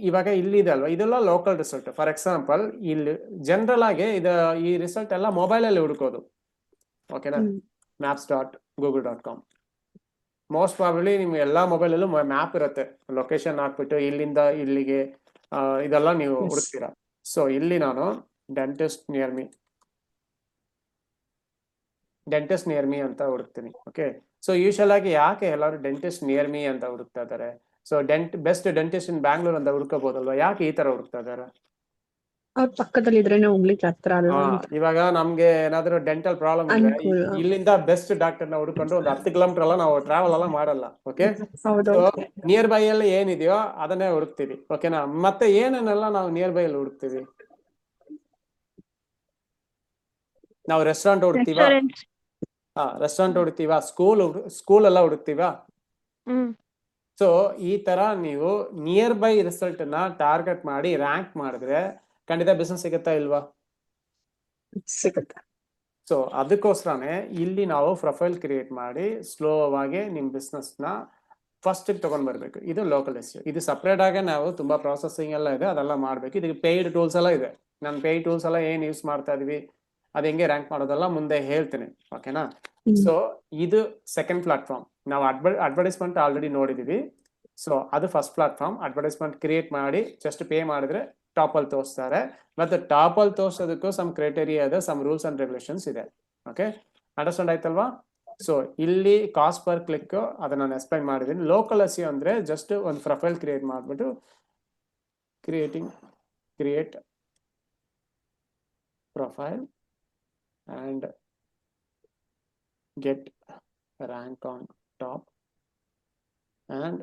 [SPEAKER 1] ಇವಾಗ ಇಲ್ಲಿ ಇದೆ ಅಲ್ವಾ, ಇದೆಲ್ಲ ಲೋಕಲ್ ರಿಸಲ್ಟ್. ಫಾರ್ ಎಕ್ಸಾಂಪಲ್ ಇಲ್ಲಿ ಜನರಲ್ ಆಗಿ ಈ ರಿಸಲ್ಟ್ ಎಲ್ಲ ಮೊಬೈಲ್ ಅಲ್ಲಿ ಹುಡುಕೋದು. ಓಕೆನಾ? maps.google.com. ಮೋಸ್ಟ್ ಪ್ರಾಬಬ್ಲಿ ನಿಮ್ಗೆ ಎಲ್ಲಾ ಮೊಬೈಲ್ ಅಲ್ಲೂ ಮ್ಯಾಪ್ ಇರುತ್ತೆ. ಲೊಕೇಶನ್ ಹಾಕ್ಬಿಟ್ಟು ಇಲ್ಲಿಂದ ಇಲ್ಲಿಗೆ ಇದೆಲ್ಲ ನೀವು ಹುಡುಕ್ತೀರಾ. ಸೊ ಇಲ್ಲಿ ನಾನು ಡೆಂಟಿಸ್ಟ್ ನಿಯರ್ ಮೀ ಅಂತ ಹುಡುಕ್ತೀನಿ. ಓಕೆ, ಸೊ ಯೂಶಲ್ ಆಗಿ ಯಾಕೆ ಎಲ್ಲರೂ ಡೆಂಟಿಸ್ಟ್ ನಿಯರ್ ಮೀ ಅಂತ ಹುಡುಕ್ತಾ ಇದ್ದಾರೆ? ಸೊ ಬೆಸ್ಟ್ ಡೆಂಟಿಸ್ಟ್ ಇನ್ ಬ್ಯಾಂಗ್ಳೂರ್ ಅಂತ ಹುಡುಕಬಹುದಲ್ವಾ? ಯಾಕೆ ಈ ತರ ಹುಡುಕ್ತಾ ಇದ್ದಾರೆ?
[SPEAKER 3] ಅವ್ರ ಪಕ್ಕದಲ್ಲಿ ಇದ್ರೇನೆ ಹೋಗ್ಲಿಕ್ಕೆ ಹತ್ರ ಅಲ್ವಾ ಅಂತ.
[SPEAKER 1] ಇವಾಗ ನಮ್ಗೆ ಏನಾದ್ರು ಡೆಂಟಲ್ ಪ್ರಾಬ್ಲಮ್ ಇದ್ರೆ
[SPEAKER 3] ಅನುಕೂಲ.
[SPEAKER 1] ಇಲ್ಲಿಂದ ಬೆಸ್ಟ್ ಡಾಕ್ಟರ್ ನ ಹುಡ್ಕೊಂಡು ಒಂದು 10 ಕಿಲೋಮೀಟರ್ ಎಲ್ಲ ನಾವು ಟ್ರಾವೆಲ್ ಎಲ್ಲ ಮಾಡಲ್ಲ. ಓಕೆ,
[SPEAKER 3] ಹೌದು.
[SPEAKER 1] ನಿಯರ್ ಬೈ ಅಲ್ಲಿ ಏನಿದೆಯೋ ಅದನ್ನೇ ಹುಡುಕ್ತೀವಿ. ಓಕೆನಾ? ಮತ್ತೆ ಏನನ್ನೆಲ್ಲ ನಾವು ನಿಯರ್ ಬೈ ಅಲ್ಲಿ ಹುಡುಕ್ತೀವಿ? ನಾವು ರೆಸ್ಟೋರೆಂಟ್ ಹುಡುಕ್ತೀವಾ? ರೆಸ್ಟೋರೆಂಟ್ ಹುಡುಕ್ತೀವಾ? ಸ್ಕೂಲ್ ಎಲ್ಲ ಹುಡುಕ್ತೀವಾ? ಸೊ ಈ ತರ ನೀವು ನಿಯರ್ ಬೈ ರಿಸಲ್ಟ್ ನ ಟಾರ್ಗೆಟ್ ಮಾಡಿ ರ್ಯಾಂಕ್ ಮಾಡಿದ್ರೆ ಖಂಡಿತ ಬಿಸ್ನೆಸ್ ಸಿಗುತ್ತಾ ಇಲ್ವಾ?
[SPEAKER 3] ಸಿಗುತ್ತೆ.
[SPEAKER 1] ಸೊ ಅದಕ್ಕೋಸ್ಕರನೇ ಇಲ್ಲಿ ನಾವು ಪ್ರೊಫೈಲ್ ಕ್ರಿಯೇಟ್ ಮಾಡಿ ಸ್ಲೋ ಆಗಿ ನಿಮ್ ಬಿಸ್ನೆಸ್ ನ ಫಸ್ಟ್ ತಗೊಂಡ್ ಬರ್ಬೇಕು. ಇದು ಲೋಕಲ್ SEO. ಇದು ಸಪ್ರೇಟ್ ಆಗಿ ನಾವು ತುಂಬಾ ಪ್ರಾಸೆಸಿಂಗ್ ಎಲ್ಲ ಇದೆ, ಅದೆಲ್ಲ ಮಾಡ್ಬೇಕು. ಇದಕ್ಕೆ ಪೇಯ್ಡ್ ಟೂಲ್ಸ್ ಎಲ್ಲ ಇದೆ. ನಾನು ಪೇಯ್ಡ್ ಟೂಲ್ಸ್ ಎಲ್ಲ ಏನ್ ಯೂಸ್ ಮಾಡ್ತಾ ಇದೀವಿ, ಅದ್ ಹೆಂಗೆ ರ್ಯಾಂಕ್ ಮಾಡೋದೆಲ್ಲ ಮುಂದೆ ಹೇಳ್ತೀನಿ. ಓಕೆನಾ? ಸೊ ಇದು ಸೆಕೆಂಡ್ ಪ್ಲಾಟ್ಫಾರ್ಮ್. ನಾವು ಅಡ್ವರ್ಟೈಸ್ಮೆಂಟ್ ಆಲ್ರೆಡಿ ನೋಡಿದೀವಿ. ಸೊ ಅದು ಫಸ್ಟ್ ಪ್ಲಾಟ್ಫಾರ್ಮ್. ಅಡ್ವರ್ಟೈಸ್ಮೆಂಟ್ ಕ್ರಿಯೇಟ್ ಮಾಡಿ ಜಸ್ಟ್ ಪೇ ಮಾಡಿದ್ರೆ ಟಾಪ್ ಅಲ್ಲಿ ತೋರಿಸ್ತಾರೆ. ಮತ್ತೆ ಟಾಪ್ ಅಲ್ಲಿ ತೋರ್ಸೋದಕ್ಕೂ ಸಮ್ ಕ್ರೈಟೇರಿಯಾ ಇದೆ, ಸಮ್ ರೂಲ್ಸ್ ಅಂಡ್ ರೆಗ್ಯುಲೇಷನ್ಸ್ ಇದೆ. ಓಕೆ, ಅಂಡರ್ಸ್ಟ್ಯಾಂಡ್ ಆಯ್ತಲ್ವಾ? ಸೊ ಇಲ್ಲಿ ಕಾಸ್ಟ್ ಪರ್ ಕ್ಲಿಕ್ ಅದನ್ನ ನಾನು ಎಕ್ಸ್ಪ್ಲೈನ್ ಮಾಡಿದ್ದೀನಿ. ಲೋಕಲ್ SEO ಅಂದ್ರೆ ಜಸ್ಟ್ ಒಂದು ಪ್ರೊಫೈಲ್ ಕ್ರಿಯೇಟ್ ಮಾಡ್ಬಿಟ್ಟು create profile and get rank on top and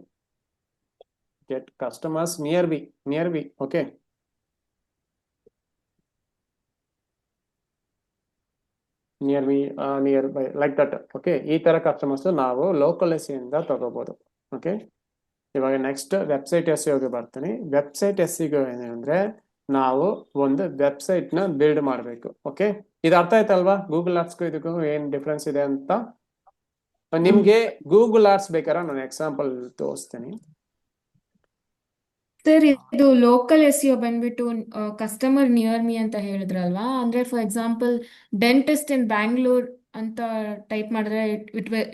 [SPEAKER 1] get customers nearby. Okay, nearby like that. Okay, ಈ ತರ ಕಸ್ಟಮರ್ಸ್ ನಾವು ಲೋಕಲ್ SEO ಇಂದ ತಗೋಬಹುದು. ಓಕೆ, ಇವಾಗ ನೆಕ್ಸ್ಟ್ ವೆಬ್ಸೈಟ್ SEOಗೆ ಬರ್ತೀನಿ. ವೆಬ್ಸೈಟ್ SEO ಏನಂದ್ರೆ ನಾವು ಒಂದು ವೆಬ್ಸೈಟ್ ನ ಬಿಲ್ಡ್ ಮಾಡಬೇಕು. ಓಕೆ, ಇದು ಅರ್ಥ ಆಯ್ತಲ್ವಾ? ಗೂಗಲ್ ಆರ್ಟ್ಸ್ಗೂ ಇದಕ್ಕೂ ಏನ್ ಡಿಫ್ರೆನ್ಸ್ ಇದೆ ಅಂತ. ನಿಮ್ಗೆ ಗೂಗಲ್ ಆರ್ಟ್ಸ್ ಬೇಕಾದ್ರೆ ನಾನು ಎಕ್ಸಾಂಪಲ್ ತೋರಿಸ್ತೀನಿ.
[SPEAKER 2] ಸರ್, ಇದು ಲೋಕಲ್ SEO ಬಂದ್ಬಿಟ್ಟು ಕಸ್ಟಮರ್ ನಿಯರ್ ಮೀ ಅಂತ ಹೇಳಿದ್ರಲ್ವಾ? ಅಂದ್ರೆ ಫಾರ್ ಎಕ್ಸಾಂಪಲ್ ಡೆಂಟಿಸ್ಟ್ ಇನ್ ಬ್ಯಾಂಗ್ಳೂರ್ ಅಂತ ಟೈಪ್ ಮಾಡಿದ್ರೆ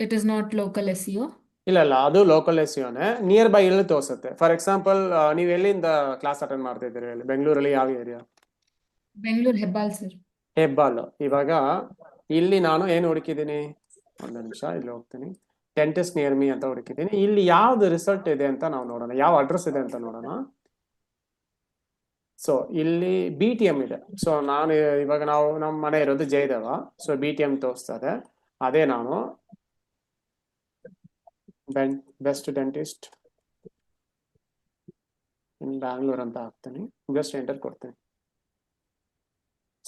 [SPEAKER 2] it is not local SEO?
[SPEAKER 1] ಇಲ್ಲ, ಅದು ಲೋಕಲ್ SEOನೇ. ನಿಯರ್ ಬೈ ಎಲ್ಲಿ ತೋರಿಸುತ್ತೆ. ಫಾರ್ ಎಕ್ಸಾಂಪಲ್ ನೀವು ಎಲ್ಲಿಂದ ಕ್ಲಾಸ್ ಅಟೆಂಡ್ ಮಾಡ್ತಾ ಇದ್ದೀರಿ? ಬೆಂಗಳೂರಲ್ಲಿ ಯಾವ ಏರಿಯಾ?
[SPEAKER 2] ಬೆಂಗಳೂರು ಹೆಬ್ಬಾಲ್ ಸರ್.
[SPEAKER 1] ಹೆಬ್ಬಾಲ್. ಇವಾಗ ಇಲ್ಲಿ ನಾನು ಏನು ಹುಡುಕಿದ್ದೀನಿ, ಒಂದು ನಿಮಿಷ ಇಲ್ಲಿ ಹೋಗ್ತೀನಿ, ಡೆಂಟಿಸ್ಟ್ ನಿಯರ್ ಮೀ ಅಂತ ಹುಡುಕಿದ್ದೀನಿ. ಇಲ್ಲಿ ಯಾವ್ದು ರಿಸಲ್ಟ್ ಇದೆ ಅಂತ ನಾವು ನೋಡೋಣ, ಯಾವ ಅಡ್ರೆಸ್ ಇದೆ ಅಂತ ನೋಡೋಣ. ಸೊ ಇಲ್ಲಿ BTM ಇದೆ. ಸೊ ನಾನು ಇವಾಗ ನಮ್ಮ ಮನೆ ಇರೋದು ಜಯದೇವ. ಸೊ BTM ತೋರಿಸ್ತದೆ. ಅದೇ ನಾನು ಬೆಸ್ಟ್ ಡೆಂಟಿಸ್ಟ್ ಇನ್ ಬ್ಯಾಂಗ್ಳೂರ್ ಅಂತ ಹಾಕ್ತೀನಿ, ಜಸ್ಟ್ ಎಂಟರ್ ಕೊಡ್ತೀನಿ.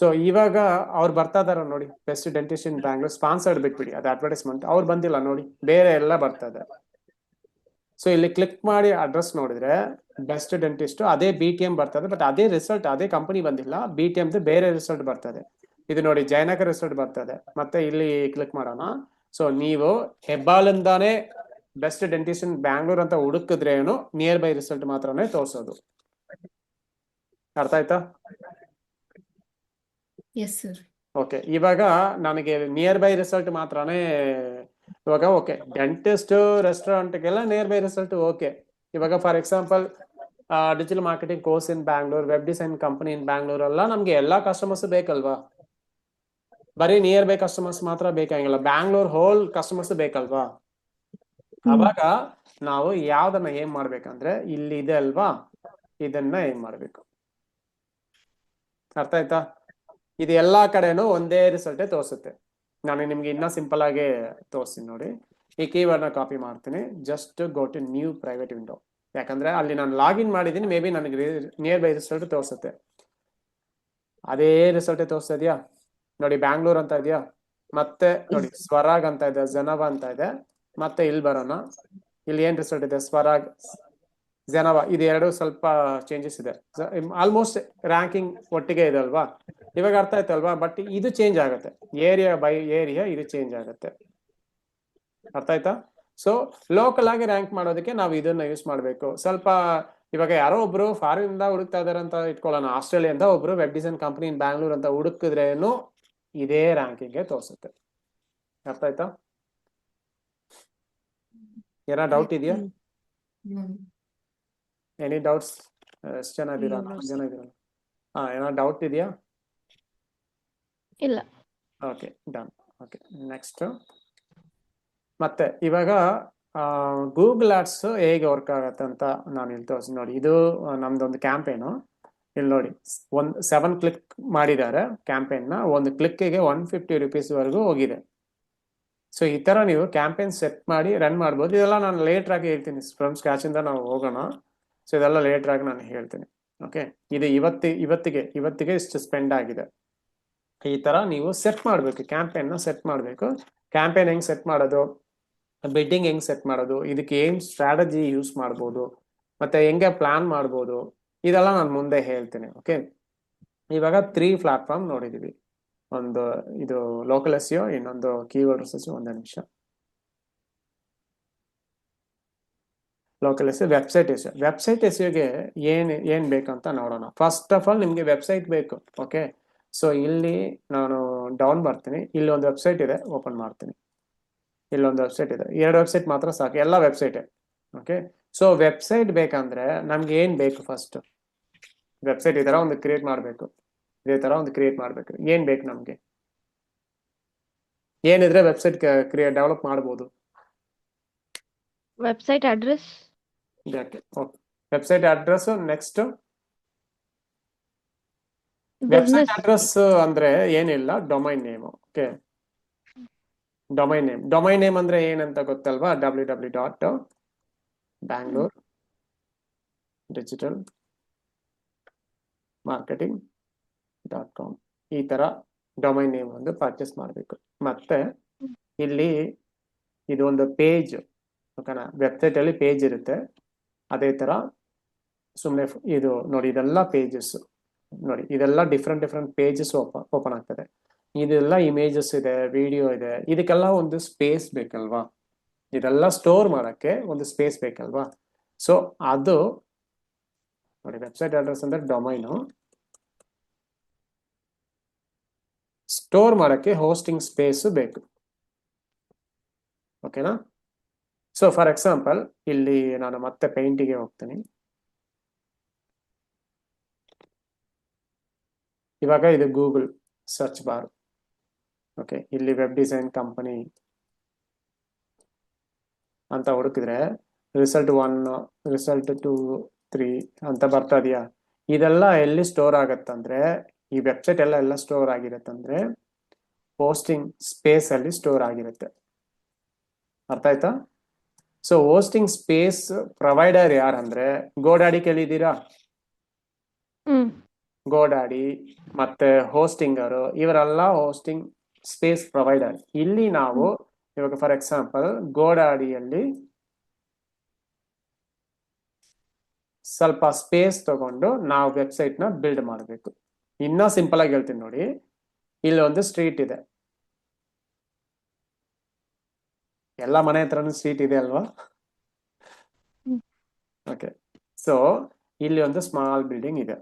[SPEAKER 1] ಸೊ ಇವಾಗ ಅವ್ರು ಬರ್ತಾ ಇದಾರ ನೋಡಿ, ಬೆಸ್ಟ್ ಡೆಂಟಿಸ್ಟ್ ಇನ್ ಬ್ಯಾಂಗ್ಳೂರ್ ಸ್ಪಾನ್ಸರ್ಡ್ ಬಿಟ್ಬಿಡಿ, ಅದು ಅಡ್ವರ್ಟೈಸ್ಮೆಂಟ್. ಅವ್ರು ಬಂದಿಲ್ಲ ನೋಡಿ, ಬೇರೆ ಎಲ್ಲ ಬರ್ತಾ ಇದೆ. ಸೊ ಇಲ್ಲಿ ಕ್ಲಿಕ್ ಮಾಡಿ ಅಡ್ರೆಸ್ ನೋಡಿದ್ರೆ ಬೆಸ್ಟ್ ಡೆಂಟಿಸ್ಟ್ ಅದೇ BTM ಬರ್ತದೆ, ಬಟ್ ಅದೇ ರಿಸಲ್ಟ್ ಅದೇ ಕಂಪನಿ ಬಂದಿಲ್ಲ, BTM ಬೇರೆ ರಿಸಲ್ಟ್ ಬರ್ತದೆ. ಇದು ನೋಡಿ ಜಯನಗರ್ ರಿಸಲ್ಟ್ ಬರ್ತದೆ. ಮತ್ತೆ ಇಲ್ಲಿ ಕ್ಲಿಕ್ ಮಾಡೋಣ. ಸೊ ನೀವು ಹೆಬ್ಬಾಲಿಂದಾನೇ ಬೆಸ್ಟ್ ಡೆಂಟಿಸ್ಟ್ ಇನ್ ಬ್ಯಾಂಗ್ಳೂರ್ ಅಂತ ಹುಡುಕಿದ್ರೇನು ನಿಯರ್ ಬೈ ರಿಸಲ್ಟ್ ಮಾತ್ರನೇ ತೋರಿಸೋದು. ಅರ್ಥ ಆಯ್ತಾ?
[SPEAKER 2] Yes sir.
[SPEAKER 1] ಓಕೆ, ಇವಾಗ ನನಗೆ ನಿಯರ್ ಬೈ ರಿಸಲ್ಟ್ ಮಾತ್ರನೇ ಇವಾಗ. ಓಕೆ, ಡೆಂಟಿಸ್ಟ್ ರೆಸ್ಟೋರೆಂಟ್ಗೆಲ್ಲ ನಿಯರ್ ಬೈ ರಿಸಲ್ಟ್ ಓಕೆ. ಇವಾಗ for example digital marketing course in Bangalore, web design company in Bangalore ಎಲ್ಲ ನಮ್ಗೆ ಎಲ್ಲಾ ಕಸ್ಟಮರ್ಸ್ ಬೇಕಲ್ವಾ? ಬರೀ ನಿಯರ್ ಬೈ ಕಸ್ಟಮರ್ಸ್ ಮಾತ್ರ ಬೇಕಾಗಿಲ್ಲ, ಬ್ಯಾಂಗ್ಳೂರ್ ಹೋಲ್ ಕಸ್ಟಮರ್ಸ್ ಬೇಕಲ್ವಾ? ಅವಾಗ ನಾವು ಯಾವ್ದನ್ನ ಏನ್ ಮಾಡ್ಬೇಕಂದ್ರೆ ಇಲ್ಲಿ ಇದೆ ಅಲ್ವಾ, ಇದನ್ನ ಏನ್ ಮಾಡ್ಬೇಕು, ಅರ್ಥ ಆಯ್ತಾ? ಇದು ಎಲ್ಲಾ ಕಡೆನೂ ಒಂದೇ ರಿಸಲ್ಟೇ ತೋರಿಸುತ್ತೆ. ನಾನು ನಿಮ್ಗೆ ಇನ್ನ ಸಿಂಪಲ್ ಆಗಿ ತೋರಿಸ್ತೀನಿ ನೋಡಿ. ಈ ಕೀವರ್ಡ್ನ ಕಾಪಿ ಮಾಡ್ತೀನಿ, just go to new private window. ಯಾಕಂದ್ರೆ ಅಲ್ಲಿ ನಾನು ಲಾಗಿನ್ ಮಾಡಿದ್ದೀನಿ, ಮೇ ಬಿ ನನಗೆ ನಿಯರ್ ಬೈ ರಿಸಲ್ಟ್ ತೋರಿಸುತ್ತೆ. ಅದೇ ರಿಸಲ್ಟೇ ತೋರಿಸ್ತಾ ಇದೆಯಾ ನೋಡಿ, ಬ್ಯಾಂಗ್ಳೂರ್ ಅಂತ ಇದೆಯಾ, ಮತ್ತೆ ನೋಡಿ ಸ್ವರಾಗ್ ಅಂತ ಇದೆ, ಜನವಾ ಅಂತ ಇದೆ. ಮತ್ತೆ ಇಲ್ಲಿ ಬರೋಣ, ಇಲ್ಲಿ ಏನ್ ರಿಸಲ್ಟ್ ಇದೆ, ಸ್ವರಾಗ್, ಜನವಾ, ಇದು ಎರಡು ಸ್ವಲ್ಪ ಚೇಂಜಸ್ ಇದೆ. ಆಲ್ಮೋಸ್ಟ್ ರ್ಯಾಂಕಿಂಗ್ ಒಟ್ಟಿಗೆ ಇದೆ ಅಲ್ವಾ? ಇವಾಗ ಅರ್ಥ ಆಯ್ತಲ್ವಾ? ಬಟ್ ಇದು ಚೇಂಜ್ ಆಗುತ್ತೆ, ಏರಿಯಾ ಬೈ ಏರಿಯಾ ಇದು ಚೇಂಜ್ ಆಗುತ್ತೆ. ಅರ್ಥ ಆಯ್ತಾ? ಸೊ ಲೋಕಲ್ ಆಗಿ ರ್ಯಾಂಕ್ ಮಾಡೋದಕ್ಕೆ ನಾವು ಇದನ್ನ ಯೂಸ್ ಮಾಡಬೇಕು. ಸ್ವಲ್ಪ ಇವಾಗ ಯಾರೋ ಒಬ್ರು ಫಾರಿನ್ ಇಂದ ಹುಡುಕ್ತಾ ಇದಾರೆ ಅಂತ ಇಟ್ಕೊಳ್ಳೋಣ, ಆಸ್ಟ್ರೇಲಿಯಿಂದ ಒಬ್ರು web design company in Bangalore ಅಂತ ಹುಡುಕಿದ್ರೇನು ಇದೇ ರ್ಯಾಂಕಿಂಗ್ ತೋರಿಸುತ್ತೆ. ಅರ್ಥ ಆಯ್ತಾ? ಏನೋ ಡೌಟ್ ಇದೆಯಾ? Any doubts? ಎಷ್ಟು ಜನ ಇದ್ದೀರಾ? 4 ಜನ ಇದ್ದೀರಲ್ಲ. ಏನೋ ಡೌಟ್ ಇದೆಯಾ?
[SPEAKER 4] ಇಲ್ಲ.
[SPEAKER 1] Okay, done. Okay, next. ಮತ್ತೆ ಇವಾಗ ಗೂಗಲ್ ಆಡ್ಸ್ ಹೇಗೆ ವರ್ಕ್ ಆಗುತ್ತೆ ಅಂತ ನಾನು ಇಲ್ಲಿ ತೋರಿಸಿ ನೋಡಿ. ಇದು ನಮ್ದೊಂದು ಕ್ಯಾಂಪೇನು. ಇಲ್ಲಿ ನೋಡಿ, 7 ಕ್ಲಿಕ್ ಮಾಡಿದ್ದಾರೆ ಕ್ಯಾಂಪೇನ್ನ. ಒಂದು ಕ್ಲಿಕ್ಗೆ 150 rupees ವರೆಗೂ ಹೋಗಿದೆ. ಸೊ ಈ ತರ ನೀವು ಕ್ಯಾಂಪೇನ್ ಸೆಟ್ ಮಾಡಿ ರನ್ ಮಾಡ್ಬೋದು. ಇದೆಲ್ಲ ನಾನು ಲೇಟರ್ ಆಗಿ ಹೇಳ್ತೀನಿ, ಫ್ರಮ್ ಸ್ಕ್ರಾಚ್ ಇಂದ ನಾವು ಹೋಗೋಣ. ಸೊ ಇದೆಲ್ಲ ಲೇಟರ್ ಆಗಿ ನಾನು ಹೇಳ್ತೀನಿ. ಓಕೆ, ಇದು ಇವತ್ತಿಗೆ ಇಷ್ಟು ಸ್ಪೆಂಡ್ ಆಗಿದೆ. ಈ ತರ ನೀವು ಸೆಟ್ ಮಾಡಬೇಕು, ಕ್ಯಾಂಪೇನ್ನ ಸೆಟ್ ಮಾಡಬೇಕು. ಕ್ಯಾಂಪೇನ್ ಹೆಂಗ್ ಸೆಟ್ ಮಾಡೋದು, ಬಿಡ್ಡಿಂಗ್ ಹೆಂಗ್ ಸೆಟ್ ಮಾಡೋದು, ಇದಕ್ಕೆ ಏನ್ ಸ್ಟ್ರಾಟಜಿ ಯೂಸ್ ಮಾಡ್ಬೋದು, ಮತ್ತೆ ಹೆಂಗೆ ಪ್ಲಾನ್ ಮಾಡ್ಬೋದು, ಇದೆಲ್ಲ ನಾನು ಮುಂದೆ ಹೇಳ್ತೀನಿ. ಓಕೆ, ಇವಾಗ 3 ಪ್ಲಾಟ್ಫಾರ್ಮ್ ನೋಡಿದೀವಿ. ಒಂದು ಇದು ಲೋಕಲ್ SEO, ಇನ್ನೊಂದು ಕೀವರ್ಡ್ ರಿಸರ್ಚ್. ಒಂದೇ ನಿಮಿಷ. ಲೋಕಲ್ SEO, ವೆಬ್ಸೈಟ್ SEOಗೆ ಏನ್ ಬೇಕಂತ ನೋಡೋಣ. ಫಸ್ಟ್ ಆಫ್ ಆಲ್ ನಿಮ್ಗೆ ವೆಬ್ಸೈಟ್ ಬೇಕು. ಓಕೆ, ಸೊ ಇಲ್ಲಿ ನಾನು ಡೌನ್ ಬರ್ತೀನಿ, ಇಲ್ಲಿ ಒಂದು ವೆಬ್ಸೈಟ್ ಇದೆ, ಓಪನ್ ಮಾಡ್ತೀನಿ. ಇಲ್ಲೊಂದು ವೆಬ್ಸೈಟ್ ಇದೆ, 2 ವೆಬ್ಸೈಟ್ ಮಾತ್ರ ಸಾಕು, ಎಲ್ಲ ವೆಬ್ಸೈಟ್. ಓಕೆ, ಸೊ ವೆಬ್ಸೈಟ್ ಬೇಕಂದ್ರೆ ನಮ್ಗೆ ಏನ್ ಬೇಕು? ಫಸ್ಟ್ ವೆಬ್ಸೈಟ್ ಈ ತರ ಒಂದು ಕ್ರಿಯೇಟ್ ಮಾಡಬೇಕು, ಇದೇ ತರ ಒಂದು ಕ್ರಿಯೇಟ್ ಮಾಡ್ಬೇಕು. ಏನ್ ಬೇಕು ನಮ್ಗೆ? ಏನಿದ್ರೆ ವೆಬ್ಸೈಟ್ ಡೆವಲಪ್ ಮಾಡ್ಬೋದು?
[SPEAKER 4] Website address.
[SPEAKER 1] Website address. Next
[SPEAKER 4] business.
[SPEAKER 1] Website address ಅಂದ್ರೆ ಏನಿಲ್ಲ, domain name. Okay, domain name ಅಂದ್ರೆ ಏನಂತ ಗೊತ್ತಲ್ವಾ? www.bangalore-digital-marketing.com ಈ ತರ ಡೊಮೈನ್ ನೇಮ್ ಒಂದು ಪರ್ಚೇಸ್ ಮಾಡಬೇಕು. ಮತ್ತೆ ಇಲ್ಲಿ ಇದು ಒಂದು ಪೇಜ್, ಓಕೆನಾ? ವೆಬ್ಸೈಟ್ ಅಲ್ಲಿ ಪೇಜ್ ಇರುತ್ತೆ. ಅದೇ ತರ ಸುಮ್ಮನೆ ಇದು ನೋಡಿ, ಇದೆಲ್ಲ ಪೇಜಸ್ ನೋಡಿ, ಇದೆಲ್ಲ ಡಿಫ್ರೆಂಟ್ ಪೇಜಸ್ ಓಪನ್ ಆಗ್ತದೆ. ಇದೆಲ್ಲ ಇಮೇಜಸ್ ಇದೆ, ವಿಡಿಯೋ ಇದೆ, ಇದಕ್ಕೆಲ್ಲ ಒಂದು ಸ್ಪೇಸ್ ಬೇಕಲ್ವಾ? ಇದೆಲ್ಲ ಸ್ಟೋರ್ ಮಾಡಕ್ಕೆ ಒಂದು ಸ್ಪೇಸ್ ಬೇಕಲ್ವಾ? ಸೊ ಅದು ನೋಡಿ, ವೆಬ್ಸೈಟ್ ಅಡ್ರೆಸ್ ಅಂದ್ರೆ ಡೊಮೈನು, ಸ್ಟೋರ್ ಮಾಡಕ್ಕೆ ಹೋಸ್ಟಿಂಗ್ ಸ್ಪೇಸ್ ಬೇಕು. ಓಕೆನಾ? ಸೊ ಫಾರ್ ಎಕ್ಸಾಂಪಲ್ ಇಲ್ಲಿ ನಾನು ಮತ್ತೆ ಪೇಂಟಿಗೆ ಹೋಗ್ತೀನಿ. ಇವಾಗ ಇದು ಗೂಗಲ್ ಸರ್ಚ್ ಬಾರ್. ಓಕೆ, ಇಲ್ಲಿ ವೆಬ್ ಡಿಸೈನ್ ಕಂಪನಿ ಅಂತ ಹುಡುಕಿದ್ರೆ ರಿಸಲ್ಟ್ 1, ರಿಸಲ್ಟ್ 2, 3 ಅಂತ ಬರ್ತಾ ಇದೆಯಾ? ಇದೆಲ್ಲ ಎಲ್ಲಿ ಸ್ಟೋರ್ ಆಗತ್ತಂದ್ರೆ, ಈ ವೆಬ್ಸೈಟ್ ಎಲ್ಲ ಸ್ಟೋರ್ ಆಗಿರತ್ತಂದ್ರೆ ಹೋಸ್ಟಿಂಗ್ ಸ್ಪೇಸ್ ಅಲ್ಲಿ ಸ್ಟೋರ್ ಆಗಿರುತ್ತೆ. ಅರ್ಥ ಆಯ್ತಾ? ಸೊ ಹೋಸ್ಟಿಂಗ್ ಸ್ಪೇಸ್ ಪ್ರೊವೈಡರ್ ಯಾರಂದ್ರೆ ಗೋಡಾಡಿ ಕೇಳಿದ್ದೀರಾ?
[SPEAKER 4] ಹ್ಮ್
[SPEAKER 1] ಗೋಡಾಡಿ ಮತ್ತೆ ಹೋಸ್ಟಿಂಗರ್ ಇವರೆಲ್ಲ ಹೋಸ್ಟಿಂಗ್ ಸ್ಪೇಸ್ ಪ್ರೊವೈಡರ್. ಇಲ್ಲಿ ನಾವು ಇವಾಗ ಫಾರ್ ಎಕ್ಸಾಂಪಲ್ ಗೋಡಾಡಿಯಲ್ಲಿ ಸ್ವಲ್ಪ ಸ್ಪೇಸ್ ತಗೊಂಡು ನಾವು ವೆಬ್ಸೈಟ್ ನ ಬಿಲ್ಡ್ ಮಾಡಬೇಕು. ಇನ್ನೂ ಸಿಂಪಲ್ ಆಗಿ ಹೇಳ್ತೀನಿ ನೋಡಿ, ಇಲ್ಲಿ ಒಂದು ಸ್ಟ್ರೀಟ್ ಇದೆ, ಎಲ್ಲ ಮನೆ ಹತ್ರನೂ ಸ್ಟ್ರೀಟ್ ಇದೆ ಅಲ್ವಾ?
[SPEAKER 4] ಹ್ಮ್.
[SPEAKER 1] ಓಕೆ, ಸೊ ಇಲ್ಲಿ ಒಂದು ಸ್ಮಾಲ್ ಬಿಲ್ಡಿಂಗ್ ಇದೆ,